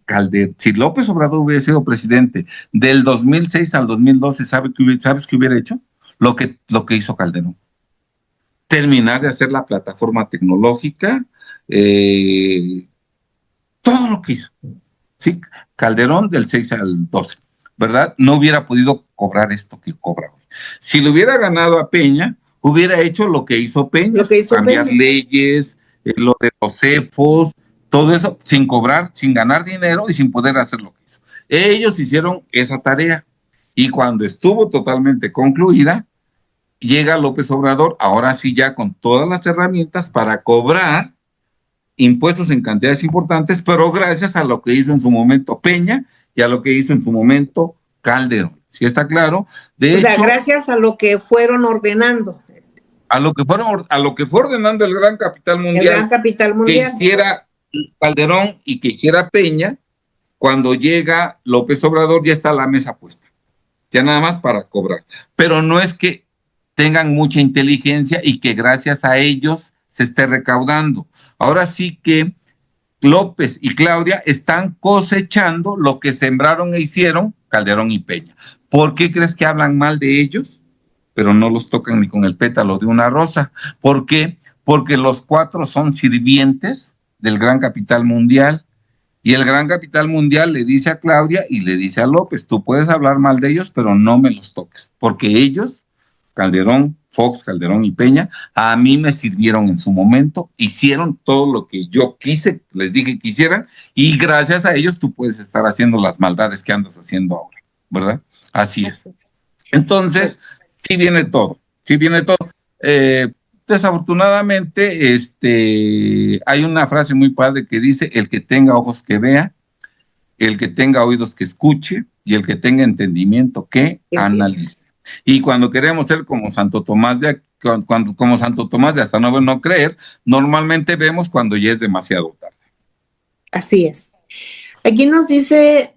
López Obrador hubiera sido presidente del 2006 al 2012, ¿sabes qué hubiera hecho? Lo que hizo Calderón. Terminar de hacer la plataforma tecnológica, todo lo que hizo. ¿Sí? Calderón del 6 al 12, ¿verdad? No hubiera podido cobrar esto que cobra hoy. Si le hubiera ganado a Peña, hubiera hecho lo que hizo Peña, cambiar leyes, lo de los CEFOS, todo eso, sin cobrar, sin ganar dinero y sin poder hacer lo que hizo. Ellos hicieron esa tarea y cuando estuvo totalmente concluida, llega López Obrador, ahora sí ya con todas las herramientas para cobrar impuestos en cantidades importantes, pero gracias a lo que hizo en su momento Peña y a lo que hizo en su momento Calderón. ¿Sí está claro? De hecho, gracias a lo que fueron ordenando. A lo que fue ordenando el gran capital mundial. El gran capital mundial. Que hiciera Calderón y que hiciera Peña, cuando llega López Obrador ya está la mesa puesta. ya nada más para cobrar. Pero no es que tengan mucha inteligencia y que gracias a ellos se esté recaudando. Ahora sí que López y Claudia están cosechando lo que sembraron e hicieron Calderón y Peña. ¿Por qué crees que hablan mal de ellos? Pero no los tocan ni con el pétalo de una rosa. ¿Por qué? Porque los cuatro son sirvientes del gran capital mundial. Y el gran capital mundial le dice a Claudia y le dice a López, tú puedes hablar mal de ellos, pero no me los toques, porque ellos, Calderón, Fox, Calderón y Peña, a mí me sirvieron en su momento, hicieron todo lo que yo quise, les dije que hicieran, y gracias a ellos tú puedes estar haciendo las maldades que andas haciendo ahora, ¿verdad? Así es. Entonces, sí viene todo, sí viene todo. Desafortunadamente, hay una frase muy padre que dice, el que tenga ojos que vea, el que tenga oídos que escuche y el que tenga entendimiento que analice. Y cuando queremos ser como Santo Tomás como Santo Tomás de hasta no creer, normalmente vemos cuando ya es demasiado tarde. Así es. Aquí nos dice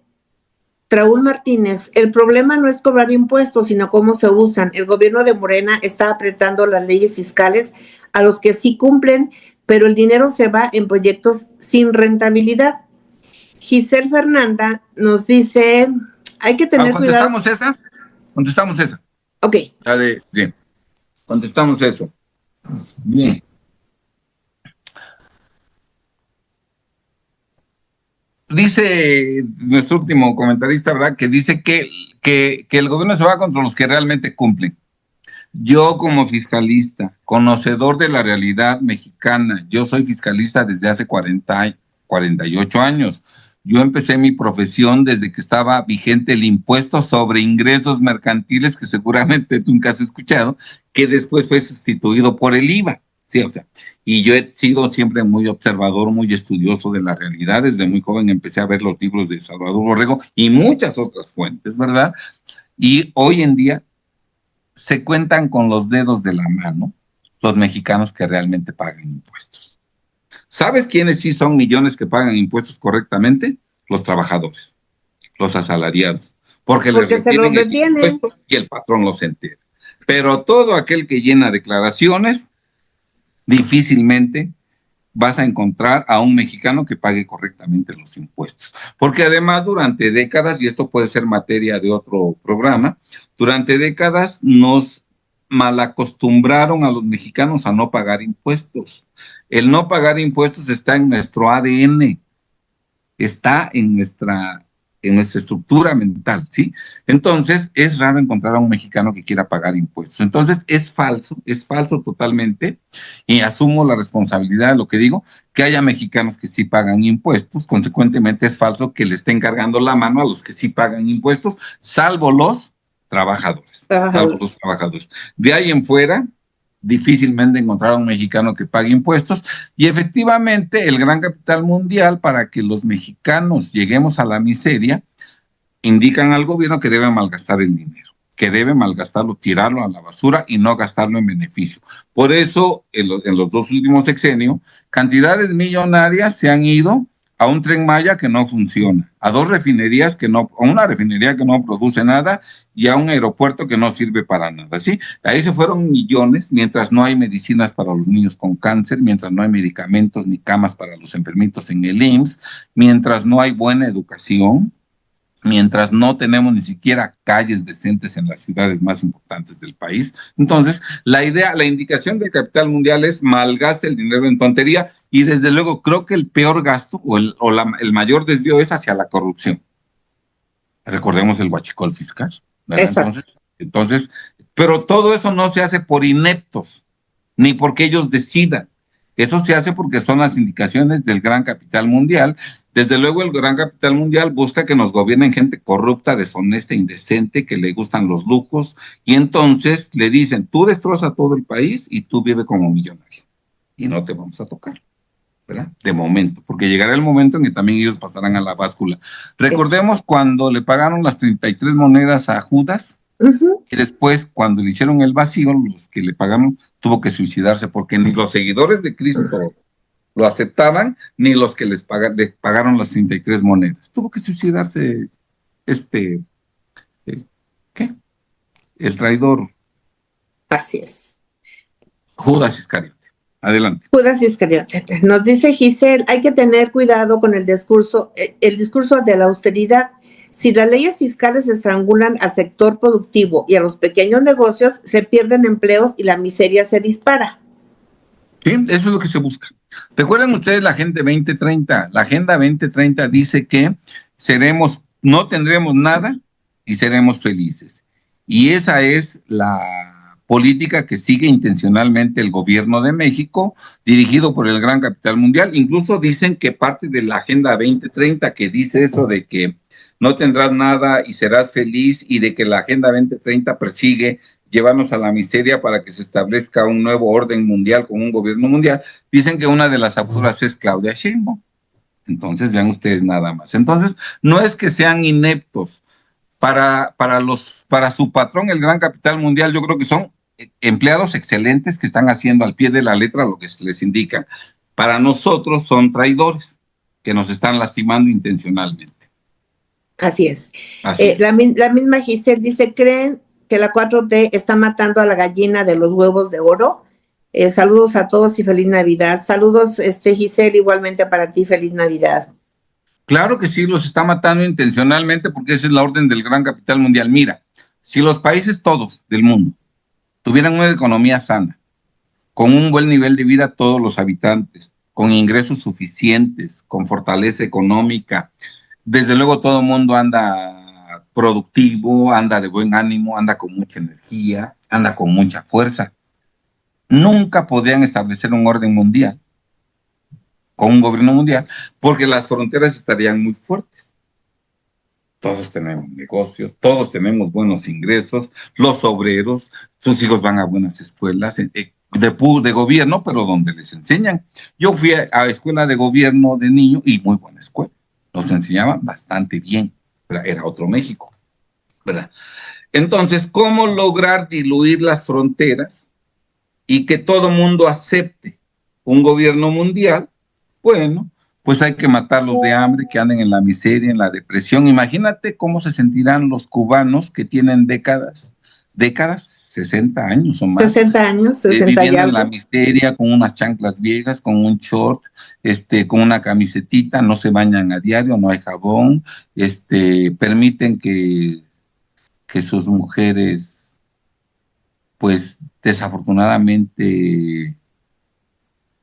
Raúl Martínez, el problema no es cobrar impuestos, sino cómo se usan. El gobierno de Morena está apretando las leyes fiscales a los que sí cumplen, pero el dinero se va en proyectos sin rentabilidad. Giselle Fernanda nos dice, hay que tener cuidado. ¿Contestamos esa? Ok. Sí, contestamos eso. Bien. Dice nuestro último comentarista, ¿verdad? Que dice que el gobierno se va contra los que realmente cumplen. Yo como fiscalista, conocedor de la realidad mexicana, yo soy fiscalista desde hace 48 años. Yo empecé mi profesión desde que estaba vigente el impuesto sobre ingresos mercantiles, que seguramente nunca has escuchado, que después fue sustituido por el IVA. Sí, o sea, y yo he sido siempre muy observador, muy estudioso de la realidad. Desde muy joven empecé a ver los libros de Salvador Borrego y muchas otras fuentes, ¿verdad? Y hoy en día se cuentan con los dedos de la mano los mexicanos que realmente pagan impuestos. ¿Sabes quiénes sí son millones que pagan impuestos correctamente? Los trabajadores, los asalariados, porque les retienen el impuesto y el patrón los entera. Pero todo aquel que llena declaraciones, difícilmente vas a encontrar a un mexicano que pague correctamente los impuestos. Porque además durante décadas, y esto puede ser materia de otro programa, durante décadas nos malacostumbraron a los mexicanos a no pagar impuestos. El no pagar impuestos está en nuestro ADN, está en nuestra estructura mental, ¿sí? Entonces, es raro encontrar a un mexicano que quiera pagar impuestos. Entonces, es falso totalmente, y asumo la responsabilidad de lo que digo, que haya mexicanos que sí pagan impuestos. Consecuentemente, es falso que le estén cargando la mano a los que sí pagan impuestos, salvo los trabajadores. Salvo los trabajadores. De ahí en fuera, difícilmente encontrar a un mexicano que pague impuestos, y efectivamente el gran capital mundial, para que los mexicanos lleguemos a la miseria, indican al gobierno que debe malgastar el dinero, que debe malgastarlo, tirarlo a la basura y no gastarlo en beneficio. Por eso, en los dos últimos sexenios, cantidades millonarias se han ido a un Tren Maya que no funciona, a dos refinerías a una refinería que no produce nada y a un aeropuerto que no sirve para nada, ¿sí? Ahí se fueron millones, mientras no hay medicinas para los niños con cáncer, mientras no hay medicamentos ni camas para los enfermitos en el IMSS, mientras no hay buena educación, mientras no tenemos ni siquiera calles decentes en las ciudades más importantes del país. Entonces, la indicación del capital mundial es malgaste el dinero en tontería, y desde luego creo que el peor gasto el mayor desvío es hacia la corrupción. Recordemos el huachicol fiscal, ¿verdad? Exacto. Entonces, pero todo eso no se hace por ineptos, ni porque ellos decidan. Eso se hace porque son las indicaciones del gran capital mundial. Desde luego, el gran capital mundial busca que nos gobiernen gente corrupta, deshonesta, indecente, que le gustan los lujos, y entonces le dicen, tú destroza todo el país y tú vive como millonario, y no te vamos a tocar, ¿verdad? De momento, porque llegará el momento en que también ellos pasarán a la báscula. Recordemos cuando le pagaron las 33 monedas a Judas, y después, cuando le hicieron el vacío, los que le pagaron, tuvo que suicidarse, porque ni los seguidores de Cristo lo aceptaban, ni los que les pagaron las 33 monedas. Tuvo que suicidarse, el traidor Así es. Judas Iscariote. Adelante. Judas Iscariote. Nos dice Giselle, hay que tener cuidado con el discurso de la austeridad. Si las leyes fiscales estrangulan al sector productivo y a los pequeños negocios, se pierden empleos y la miseria se dispara. Sí, eso es lo que se busca. Recuerden ustedes la Agenda 2030. La Agenda 2030 dice que no tendremos nada y seremos felices. Y esa es la política que sigue intencionalmente el gobierno de México, dirigido por el gran capital mundial. Incluso dicen que parte de la Agenda 2030 que dice eso de que no tendrás nada y serás feliz, y de que la Agenda 2030 persigue llevarnos a la miseria para que se establezca un nuevo orden mundial con un gobierno mundial. Dicen que una de las autoras es Claudia Sheinbaum. Entonces, vean ustedes nada más. Entonces, no es que sean ineptos. Para su patrón, el gran capital mundial, yo creo que son empleados excelentes que están haciendo al pie de la letra lo que se les indica. Para nosotros son traidores que nos están lastimando intencionalmente. Así es. La misma Giselle dice, ¿creen que la 4T está matando a la gallina de los huevos de oro? Saludos a todos y feliz Navidad. Saludos, Giselle, igualmente para ti, feliz Navidad. Claro que sí, los está matando intencionalmente, porque esa es la orden del gran capital mundial. Mira, si los países todos del mundo tuvieran una economía sana, con un buen nivel de vida todos los habitantes, con ingresos suficientes, con fortaleza económica, desde luego todo el mundo anda productivo, anda de buen ánimo, anda con mucha energía, anda con mucha fuerza. Nunca podrían establecer un orden mundial con un gobierno mundial, porque las fronteras estarían muy fuertes. Todos tenemos negocios, todos tenemos buenos ingresos, los obreros, sus hijos van a buenas escuelas de gobierno, pero donde les enseñan. Yo fui a escuela de gobierno de niño y muy buena escuela. Nos enseñaban bastante bien, ¿verdad? Era otro México, ¿verdad? Entonces, ¿cómo lograr diluir las fronteras y que todo mundo acepte un gobierno mundial? Bueno, pues hay que matarlos de hambre, que anden en la miseria, en la depresión. Imagínate cómo se sentirán los cubanos que tienen décadas, 60 años o más. 60 años, 60 viviendo en la miseria, con unas chanclas viejas, con un short, con una camisetita, no se bañan a diario, no hay jabón, permiten que sus mujeres, pues desafortunadamente,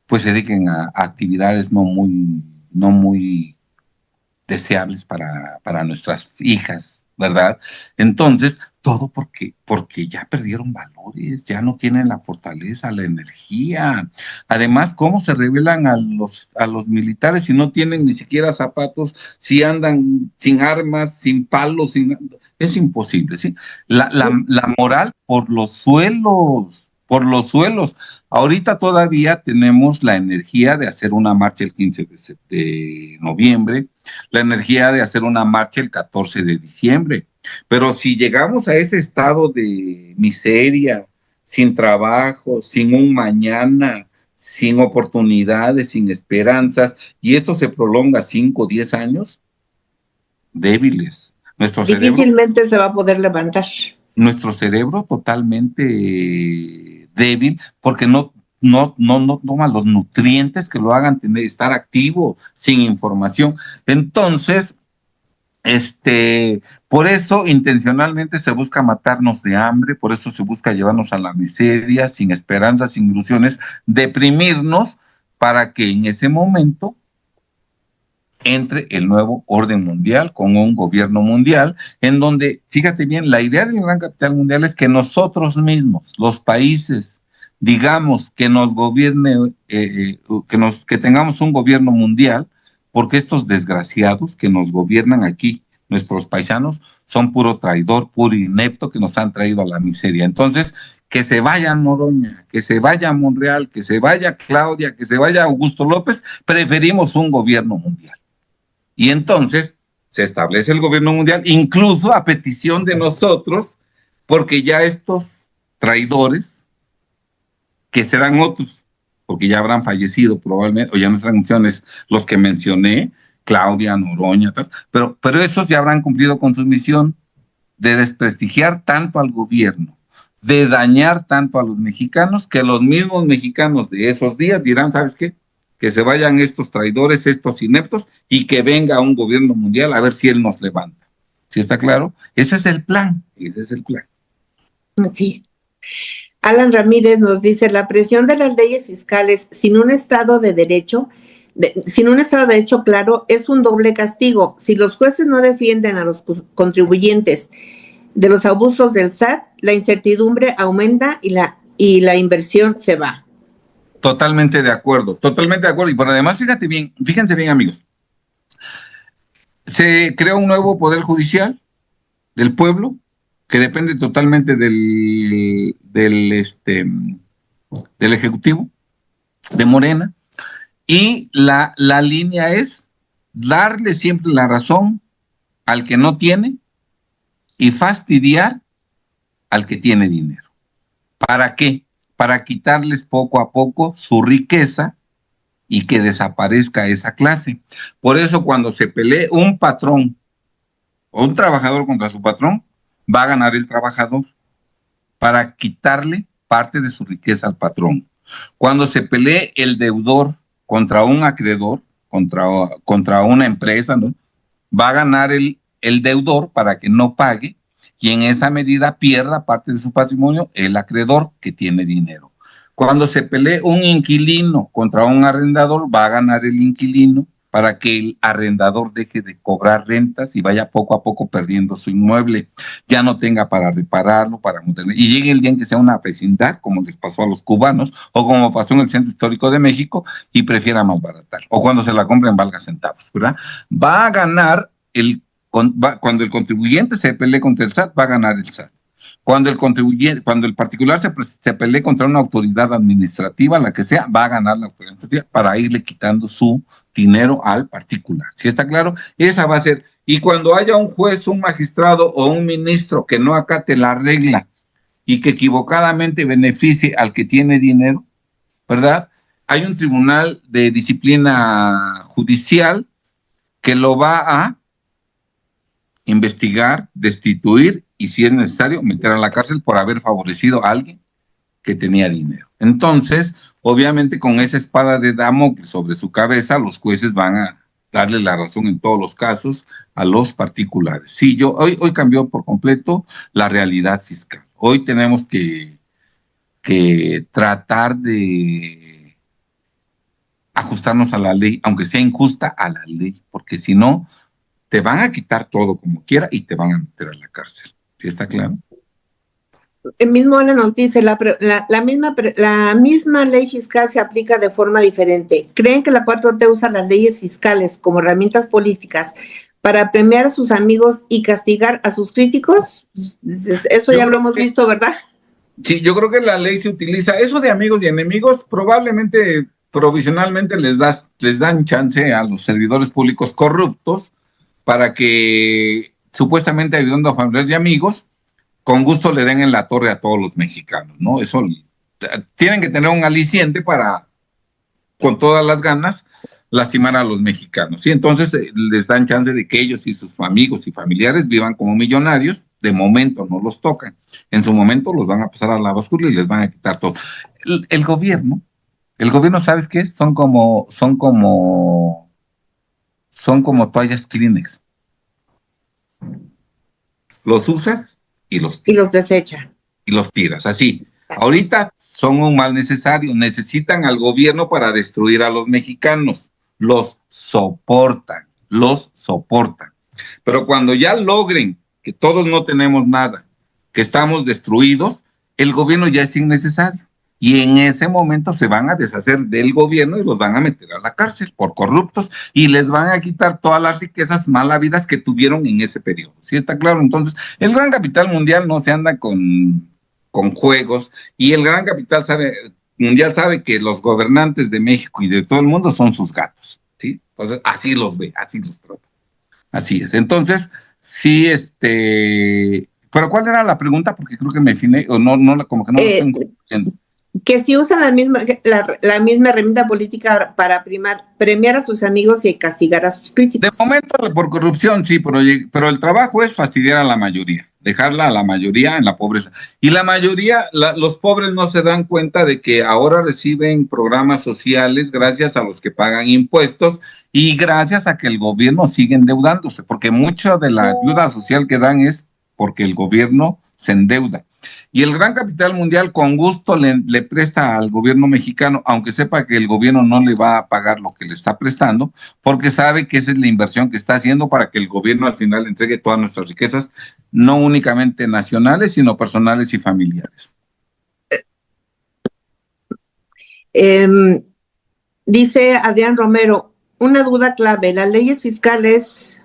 pues se dediquen a actividades no muy deseables para nuestras hijas, ¿verdad? Entonces, todo porque ya perdieron valores, ya no tienen la fortaleza, la energía. Además, ¿cómo se rebelan a los militares si no tienen ni siquiera zapatos, si andan sin armas, sin palos, es imposible, ¿sí? La moral por los suelos. Ahorita todavía tenemos la energía de hacer una marcha el 15 de noviembre, la energía de hacer una marcha el 14 de diciembre. Pero si llegamos a ese estado de miseria, sin trabajo, sin un mañana, sin oportunidades, sin esperanzas, y esto se prolonga 5 o 10 años, débiles. Difícilmente se va a poder levantar. Nuestro cerebro totalmente débil, porque no toma los nutrientes que lo hagan estar activo, sin información. Entonces, por eso intencionalmente se busca matarnos de hambre, por eso se busca llevarnos a la miseria, sin esperanzas, sin ilusiones, deprimirnos, para que en ese momento entre el nuevo orden mundial con un gobierno mundial, en donde, fíjate bien, la idea del gran capital mundial es que nosotros mismos, los países, digamos que nos gobierne, que tengamos un gobierno mundial, porque estos desgraciados que nos gobiernan aquí, nuestros paisanos, son puro traidor, puro inepto, que nos han traído a la miseria. Entonces, que se vaya Noroña, que se vaya Monreal, que se vaya Claudia, que se vaya Augusto López, preferimos un gobierno mundial. Y entonces se establece el gobierno mundial, incluso a petición de nosotros, porque ya estos traidores, que serán otros, porque ya habrán fallecido probablemente, o ya no serán funciones los que mencioné, Claudia, Noroña, pero esos ya habrán cumplido con su misión. de desprestigiar tanto al gobierno, de dañar tanto a los mexicanos, que los mismos mexicanos de esos días dirán, ¿sabes qué? Que se vayan estos traidores, estos ineptos, y que venga un gobierno mundial a ver si él nos levanta. ¿Sí está claro? Ese es el plan, ese es el plan. Sí. Alan Ramírez nos dice, la presión de las leyes fiscales sin un Estado de Derecho, claro, es un doble castigo. Si los jueces no defienden a los contribuyentes de los abusos del SAT, la incertidumbre aumenta y la inversión se va. Totalmente de acuerdo, totalmente de acuerdo. Y por además, fíjense bien, amigos, se creó un nuevo poder judicial del pueblo que depende totalmente del Ejecutivo, de Morena, y la línea es darle siempre la razón al que no tiene y fastidiar al que tiene dinero. ¿Para qué? Para quitarles poco a poco su riqueza y que desaparezca esa clase. Por eso cuando se pelee un patrón o un trabajador contra su patrón, va a ganar el trabajador para quitarle parte de su riqueza al patrón. Cuando se pelee el deudor contra un acreedor, contra una empresa, ¿no? Va a ganar el deudor para que no pague y en esa medida pierda parte de su patrimonio el acreedor que tiene dinero. Cuando se pelee un inquilino contra un arrendador, va a ganar el inquilino para que el arrendador deje de cobrar rentas y vaya poco a poco perdiendo su inmueble, ya no tenga para repararlo, para mantener, y llegue el día en que sea una vecindad, como les pasó a los cubanos, o como pasó en el Centro Histórico de México, y prefiera malbaratar, o cuando se la compren valga centavos, ¿verdad? Va a ganar cuando el contribuyente se pelee contra el SAT, va a ganar el SAT. Cuando el particular se pelee contra una autoridad administrativa, la que sea, va a ganar la autoridad administrativa para irle quitando su dinero al particular. ¿Sí está claro? Esa va a ser. Y cuando haya un juez, un magistrado o un ministro que no acate la regla y que equivocadamente beneficie al que tiene dinero, ¿verdad? Hay un tribunal de disciplina judicial que lo va a investigar, destituir y si es necesario meter a la cárcel por haber favorecido a alguien que tenía dinero. Entonces, obviamente con esa espada de Damocles sobre su cabeza, los jueces van a darle la razón en todos los casos a los particulares. Sí, hoy cambió por completo la realidad fiscal. Hoy tenemos que tratar de ajustarnos a la ley, aunque sea injusta, a la ley, porque si no, te van a quitar todo como quiera y te van a meter a la cárcel. ¿Sí está claro? El mismo Ana nos dice, la misma ley fiscal se aplica de forma diferente. ¿Creen que la 4T usa las leyes fiscales como herramientas políticas para premiar a sus amigos y castigar a sus críticos? Eso ya lo hemos visto, ¿verdad? Sí, yo creo que la ley se utiliza, eso de amigos y enemigos, probablemente, provisionalmente les dan chance a los servidores públicos corruptos para que, supuestamente ayudando a familiares y amigos, con gusto le den en la torre a todos los mexicanos, ¿no? Eso tienen que tener un aliciente para, con todas las ganas, lastimar a los mexicanos, ¿sí? Entonces les dan chance de que ellos y sus amigos y familiares vivan como millonarios. De momento no los tocan, en su momento los van a pasar a la basura y les van a quitar todo. El gobierno, ¿sabes qué? Son como toallas Kleenex. Los usas y los tiras. Y los desecha. Y los tiras, así. Ahorita son un mal necesario, necesitan al gobierno para destruir a los mexicanos. Los soportan. Pero cuando ya logren que todos no tenemos nada, que estamos destruidos, el gobierno ya es innecesario. Y en ese momento se van a deshacer del gobierno y los van a meter a la cárcel por corruptos y les van a quitar todas las riquezas mal habidas que tuvieron en ese periodo. ¿Sí está claro? Entonces, el gran capital mundial no se anda con juegos y el gran capital mundial sabe que los gobernantes de México y de todo el mundo son sus gatos. ¿Sí? Entonces, así los ve, así los trata. Así es. Entonces, sí, pero ¿cuál era la pregunta? Porque creo que me afiné, o no, como que no lo estoy entendiendo. Que si usan la misma herramienta política para premiar a sus amigos y castigar a sus críticos. De momento, por corrupción, sí, pero el trabajo es fastidiar a la mayoría. dejarla a la mayoría en la pobreza. Y la mayoría, los pobres no se dan cuenta de que ahora reciben programas sociales gracias a los que pagan impuestos y gracias a que el gobierno sigue endeudándose, porque mucha de la ayuda social que dan es porque el gobierno se endeuda. Y el gran capital mundial con gusto le presta al gobierno mexicano, aunque sepa que el gobierno no le va a pagar lo que le está prestando, porque sabe que esa es la inversión que está haciendo para que el gobierno al final entregue todas nuestras riquezas, no únicamente nacionales, sino personales y familiares. Dice Adrián Romero, una duda clave, las leyes fiscales...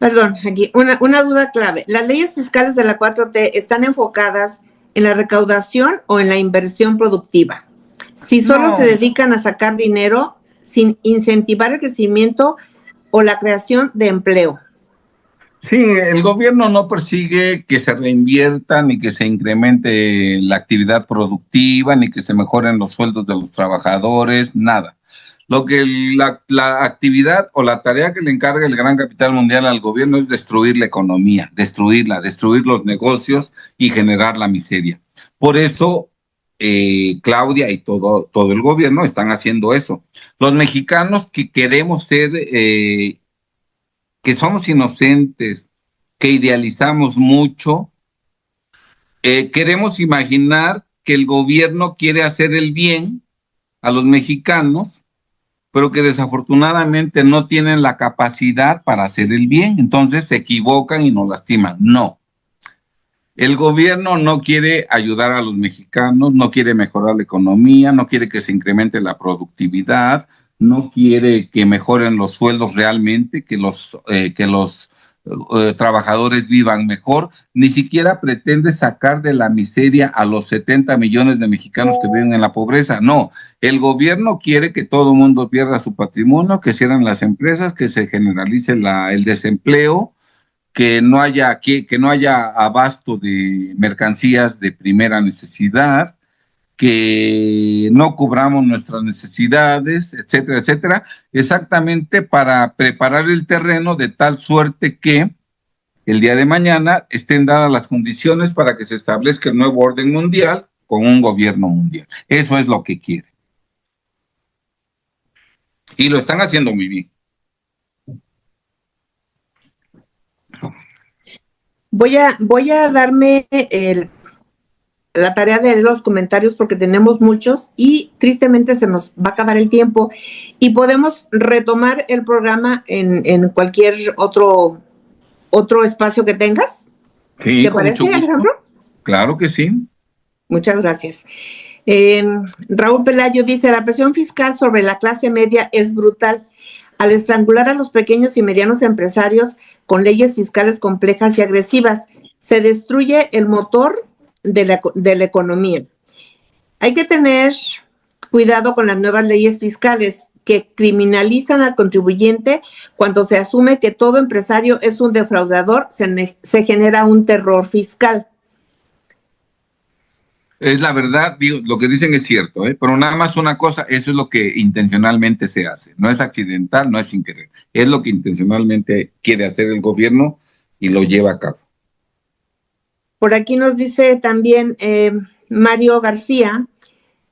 Perdón, aquí, una duda clave. ¿Las leyes fiscales de la 4T están enfocadas en la recaudación o en la inversión productiva? Si solo se dedican a sacar dinero sin incentivar el crecimiento o la creación de empleo. Sí, el gobierno no persigue que se reinvierta, ni que se incremente la actividad productiva, ni que se mejoren los sueldos de los trabajadores, nada. Lo que la actividad o la tarea que le encarga el gran capital mundial al gobierno es destruir la economía, destruirla, destruir los negocios y generar la miseria. Por eso, Claudia y todo el gobierno están haciendo eso. Los mexicanos que queremos ser, que somos inocentes, que idealizamos mucho, queremos imaginar que el gobierno quiere hacer el bien a los mexicanos, pero que desafortunadamente no tienen la capacidad para hacer el bien, entonces se equivocan y nos lastiman. No. El gobierno no quiere ayudar a los mexicanos, no quiere mejorar la economía, no quiere que se incremente la productividad, no quiere que mejoren los sueldos realmente, que los trabajadores vivan mejor, ni siquiera pretende sacar de la miseria a los 70 millones de mexicanos que viven en la pobreza. No, el gobierno quiere que todo el mundo pierda su patrimonio, que cierren las empresas, que se generalice el desempleo, que no haya abasto de mercancías de primera necesidad, que no cubramos nuestras necesidades, etcétera, etcétera, exactamente para preparar el terreno de tal suerte que el día de mañana estén dadas las condiciones para que se establezca el nuevo orden mundial con un gobierno mundial. Eso es lo que quiere. Y lo están haciendo muy bien. Voy a darme la tarea de leer los comentarios porque tenemos muchos y tristemente se nos va a acabar el tiempo y podemos retomar el programa en cualquier otro espacio que tengas. Sí, ¿Te parece, Alejandro? Claro que sí. Muchas gracias. Raúl Pelayo dice, la presión fiscal sobre la clase media es brutal. Al estrangular a los pequeños y medianos empresarios con leyes fiscales complejas y agresivas, se destruye el motor de la economía. Hay que tener cuidado con las nuevas leyes fiscales que criminalizan al contribuyente cuando se asume que todo empresario es un defraudador, se genera un terror fiscal. Es la verdad, digo, lo que dicen es cierto, pero nada más una cosa, eso es lo que intencionalmente se hace, no es accidental, no es sin querer, es lo que intencionalmente quiere hacer el gobierno y lo lleva a cabo. Por aquí nos dice también Mario García,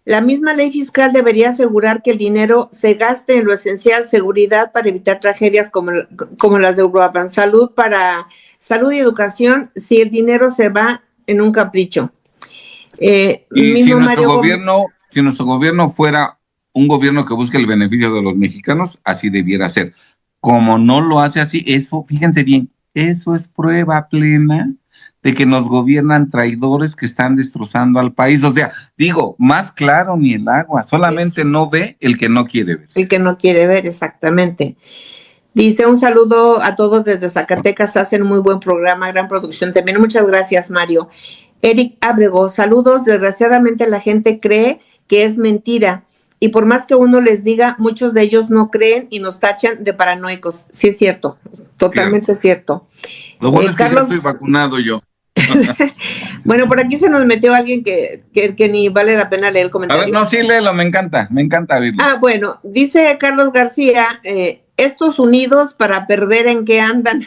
la misma ley fiscal debería asegurar que el dinero se gaste en lo esencial, seguridad para evitar tragedias como las de Uruapan, salud y educación, si el dinero se va en un capricho. Y si nuestro gobierno fuera un gobierno que busque el beneficio de los mexicanos, así debiera ser. Como no lo hace así, eso, fíjense bien, eso es prueba plena de que nos gobiernan traidores que están destrozando al país. O sea, digo, más claro ni el agua, solamente no ve el que no quiere ver. El que no quiere ver, exactamente. Dice, un saludo a todos desde Zacatecas, hacen muy buen programa, gran producción también. Muchas gracias, Mario. Eric Ábrego, saludos. Desgraciadamente la gente cree que es mentira y por más que uno les diga, muchos de ellos no creen y nos tachan de paranoicos. Sí es cierto, totalmente cierto. Lo bueno es que Carlos... ya estoy vacunado yo. Bueno, por aquí se nos metió alguien que ni vale la pena leer el comentario. A ver, no, sí, léelo, me encanta verlo. Bueno, dice Carlos García, estos unidos para perder en qué andan.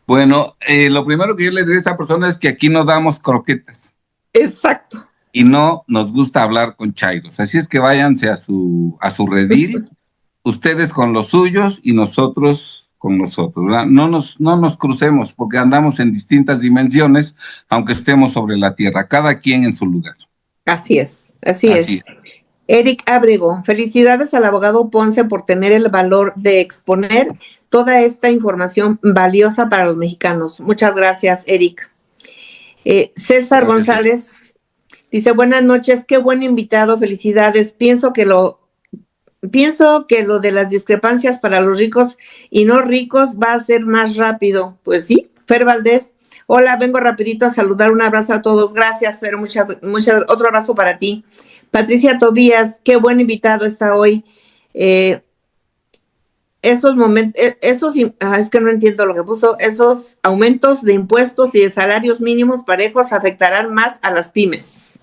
Bueno, lo primero que yo le diría a esta persona es que aquí no damos croquetas. Exacto. Y no nos gusta hablar con chairos. Así es que váyanse a su redil, ustedes con los suyos y nosotros con nosotros, ¿verdad? No nos crucemos porque andamos en distintas dimensiones, aunque estemos sobre la tierra, cada quien en su lugar. Así es, así es. Así es. Eric Ábrego, felicidades al abogado Ponce por tener el valor de exponer toda esta información valiosa para los mexicanos. Muchas gracias, Eric. César Gracias. González dice, buenas noches, qué buen invitado, felicidades. Pienso que lo de las discrepancias para los ricos y no ricos va a ser más rápido. Pues sí. Fer Valdés, hola, vengo rapidito a saludar, un abrazo a todos. Gracias, Fer, otro abrazo para ti. Patricia Tobías, qué buen invitado está hoy. Esos momentos, es que no entiendo lo que puso, esos aumentos de impuestos y de salarios mínimos parejos afectarán más a las pymes.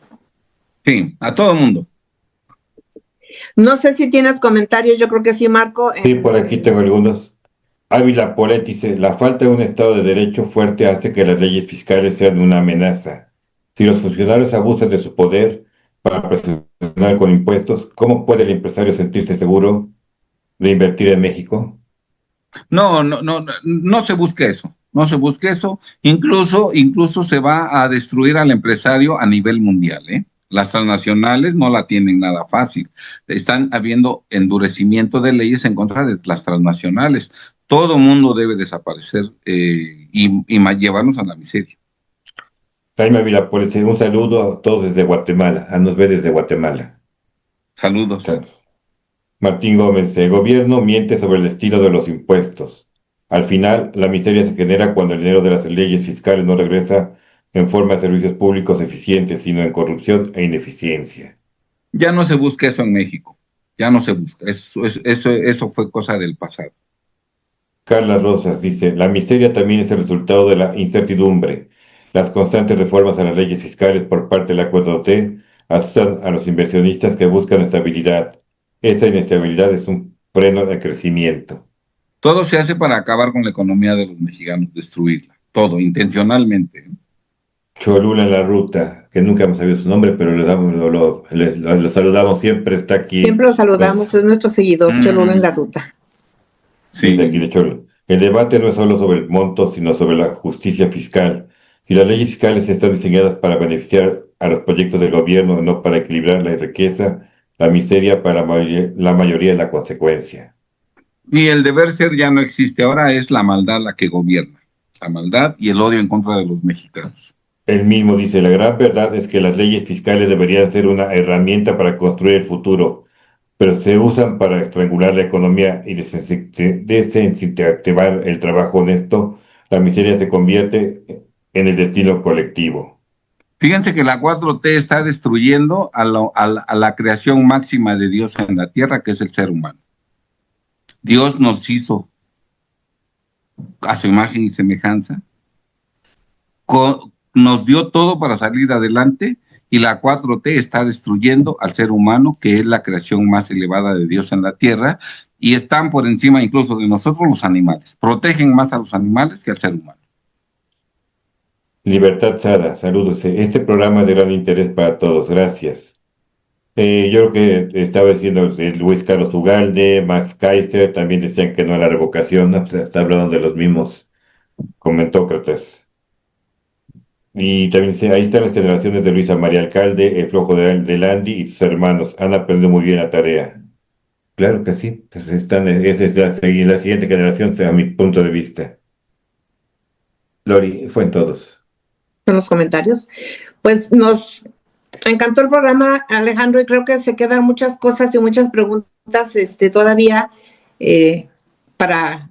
Sí, a todo el mundo. No sé si tienes comentarios, yo creo que sí, Marco. Sí, por aquí tengo algunos. Ávila Polet dice, la falta de un Estado de Derecho fuerte hace que las leyes fiscales sean una amenaza. Si los funcionarios abusan de su poder para presionar con impuestos, ¿cómo puede el empresario sentirse seguro de invertir en México? No se busque eso, no se busque eso. Incluso se va a destruir al empresario a nivel mundial, ¿eh? Las transnacionales no la tienen nada fácil. Están habiendo endurecimiento de leyes en contra de las transnacionales. Todo mundo debe desaparecer y llevarnos a la miseria. Jaime Ávila Polet dice, un saludo a todos desde Guatemala, a nos ve desde Guatemala. Saludos. Claro. Martín Gómez, el gobierno miente sobre el estilo de los impuestos. Al final, la miseria se genera cuando el dinero de las leyes fiscales no regresa en forma de servicios públicos eficientes, sino en corrupción e ineficiencia. Ya no se busca eso en México, ya no se busca, eso fue cosa del pasado. Carla Rosas dice, la miseria también es el resultado de la incertidumbre. Las constantes reformas a las leyes fiscales por parte de la 4T asustan a los inversionistas que buscan estabilidad. Esa inestabilidad es un freno de crecimiento. Todo se hace para acabar con la economía de los mexicanos, destruirla, todo, intencionalmente. Cholula en la ruta, que nunca hemos sabido su nombre, pero lo saludamos, siempre está aquí. Siempre lo saludamos, es nuestro seguidor, Cholula en la ruta. Sí, desde aquí de Cholula. El debate no es solo sobre el monto, sino sobre la justicia fiscal. Si las leyes fiscales están diseñadas para beneficiar a los proyectos del gobierno, no para equilibrar la riqueza, la miseria para la mayoría es la consecuencia. Y el deber ser ya no existe, ahora es la maldad la que gobierna, la maldad y el odio en contra de los mexicanos. Él mismo dice, la gran verdad es que las leyes fiscales deberían ser una herramienta para construir el futuro, pero se usan para estrangular la economía y desincentivar el trabajo honesto. La miseria se convierte en el destino colectivo. Fíjense que la 4T está destruyendo a la creación máxima de Dios en la tierra, que es el ser humano. Dios nos hizo a su imagen y semejanza, nos dio todo para salir adelante, y la 4T está destruyendo al ser humano, que es la creación más elevada de Dios en la tierra, y están por encima incluso de nosotros los animales. Protegen más a los animales que al ser humano. Libertad Sada, saludos. Este programa es de gran interés para todos, gracias. Yo creo que estaba diciendo Luis Carlos Ugalde, Max Kaiser, también decían que no a la revocación, ¿no? Pues está hablando de los mismos comentócratas. Y también dice, ahí están las generaciones de Luisa María Alcalde, el flojo de Landy y sus hermanos, han aprendido muy bien la tarea. Claro que sí, pues esa es la siguiente generación, a mi punto de vista. Lori, fue en todos. En los comentarios. Pues nos encantó el programa, Alejandro, y creo que se quedan muchas cosas y muchas preguntas todavía para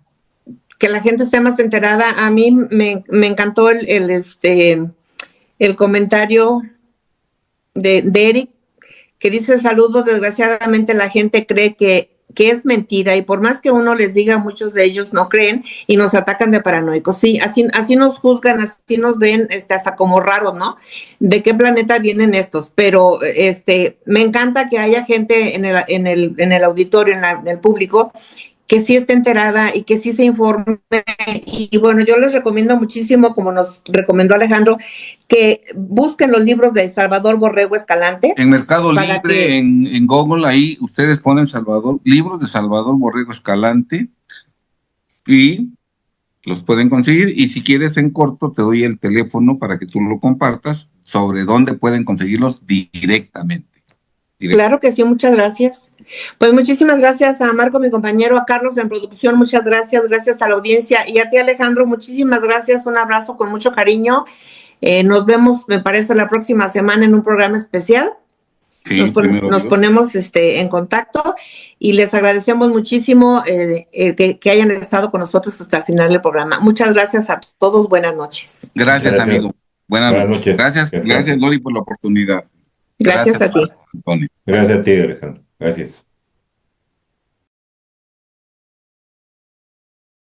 que la gente esté más enterada. A mí me encantó el comentario de Eric, que dice, saludos, desgraciadamente la gente cree que es mentira, y por más que uno les diga, muchos de ellos no creen y nos atacan de paranoicos. Sí, así nos juzgan, así nos ven hasta como raros, ¿no? ¿De qué planeta vienen estos? Pero me encanta que haya gente en el auditorio, en el público, que sí esté enterada y que sí se informe. Y bueno, yo les recomiendo muchísimo, como nos recomendó Alejandro, que busquen los libros de Salvador Borrego Escalante. En Mercado para Libre, que- en Google, ahí ustedes ponen libros de Salvador Borrego Escalante y los pueden conseguir. Y si quieres en corto, te doy el teléfono para que tú lo compartas sobre dónde pueden conseguirlos directamente. Claro que sí, muchas gracias. Pues muchísimas gracias a Marco, mi compañero, a Carlos en producción, muchas gracias, gracias a la audiencia y a ti, Alejandro, muchísimas gracias, un abrazo con mucho cariño. Nos vemos, me parece, la próxima semana en un programa especial. Sí, Nos ponemos en contacto y les agradecemos muchísimo que hayan estado con nosotros hasta el final del programa. Muchas gracias a todos, buenas noches. Gracias, amigo. Buenas noches. Gracias, Gracias, Loli, por la oportunidad. Gracias a ti. Antonio. Gracias a ti, Alejandro. Gracias.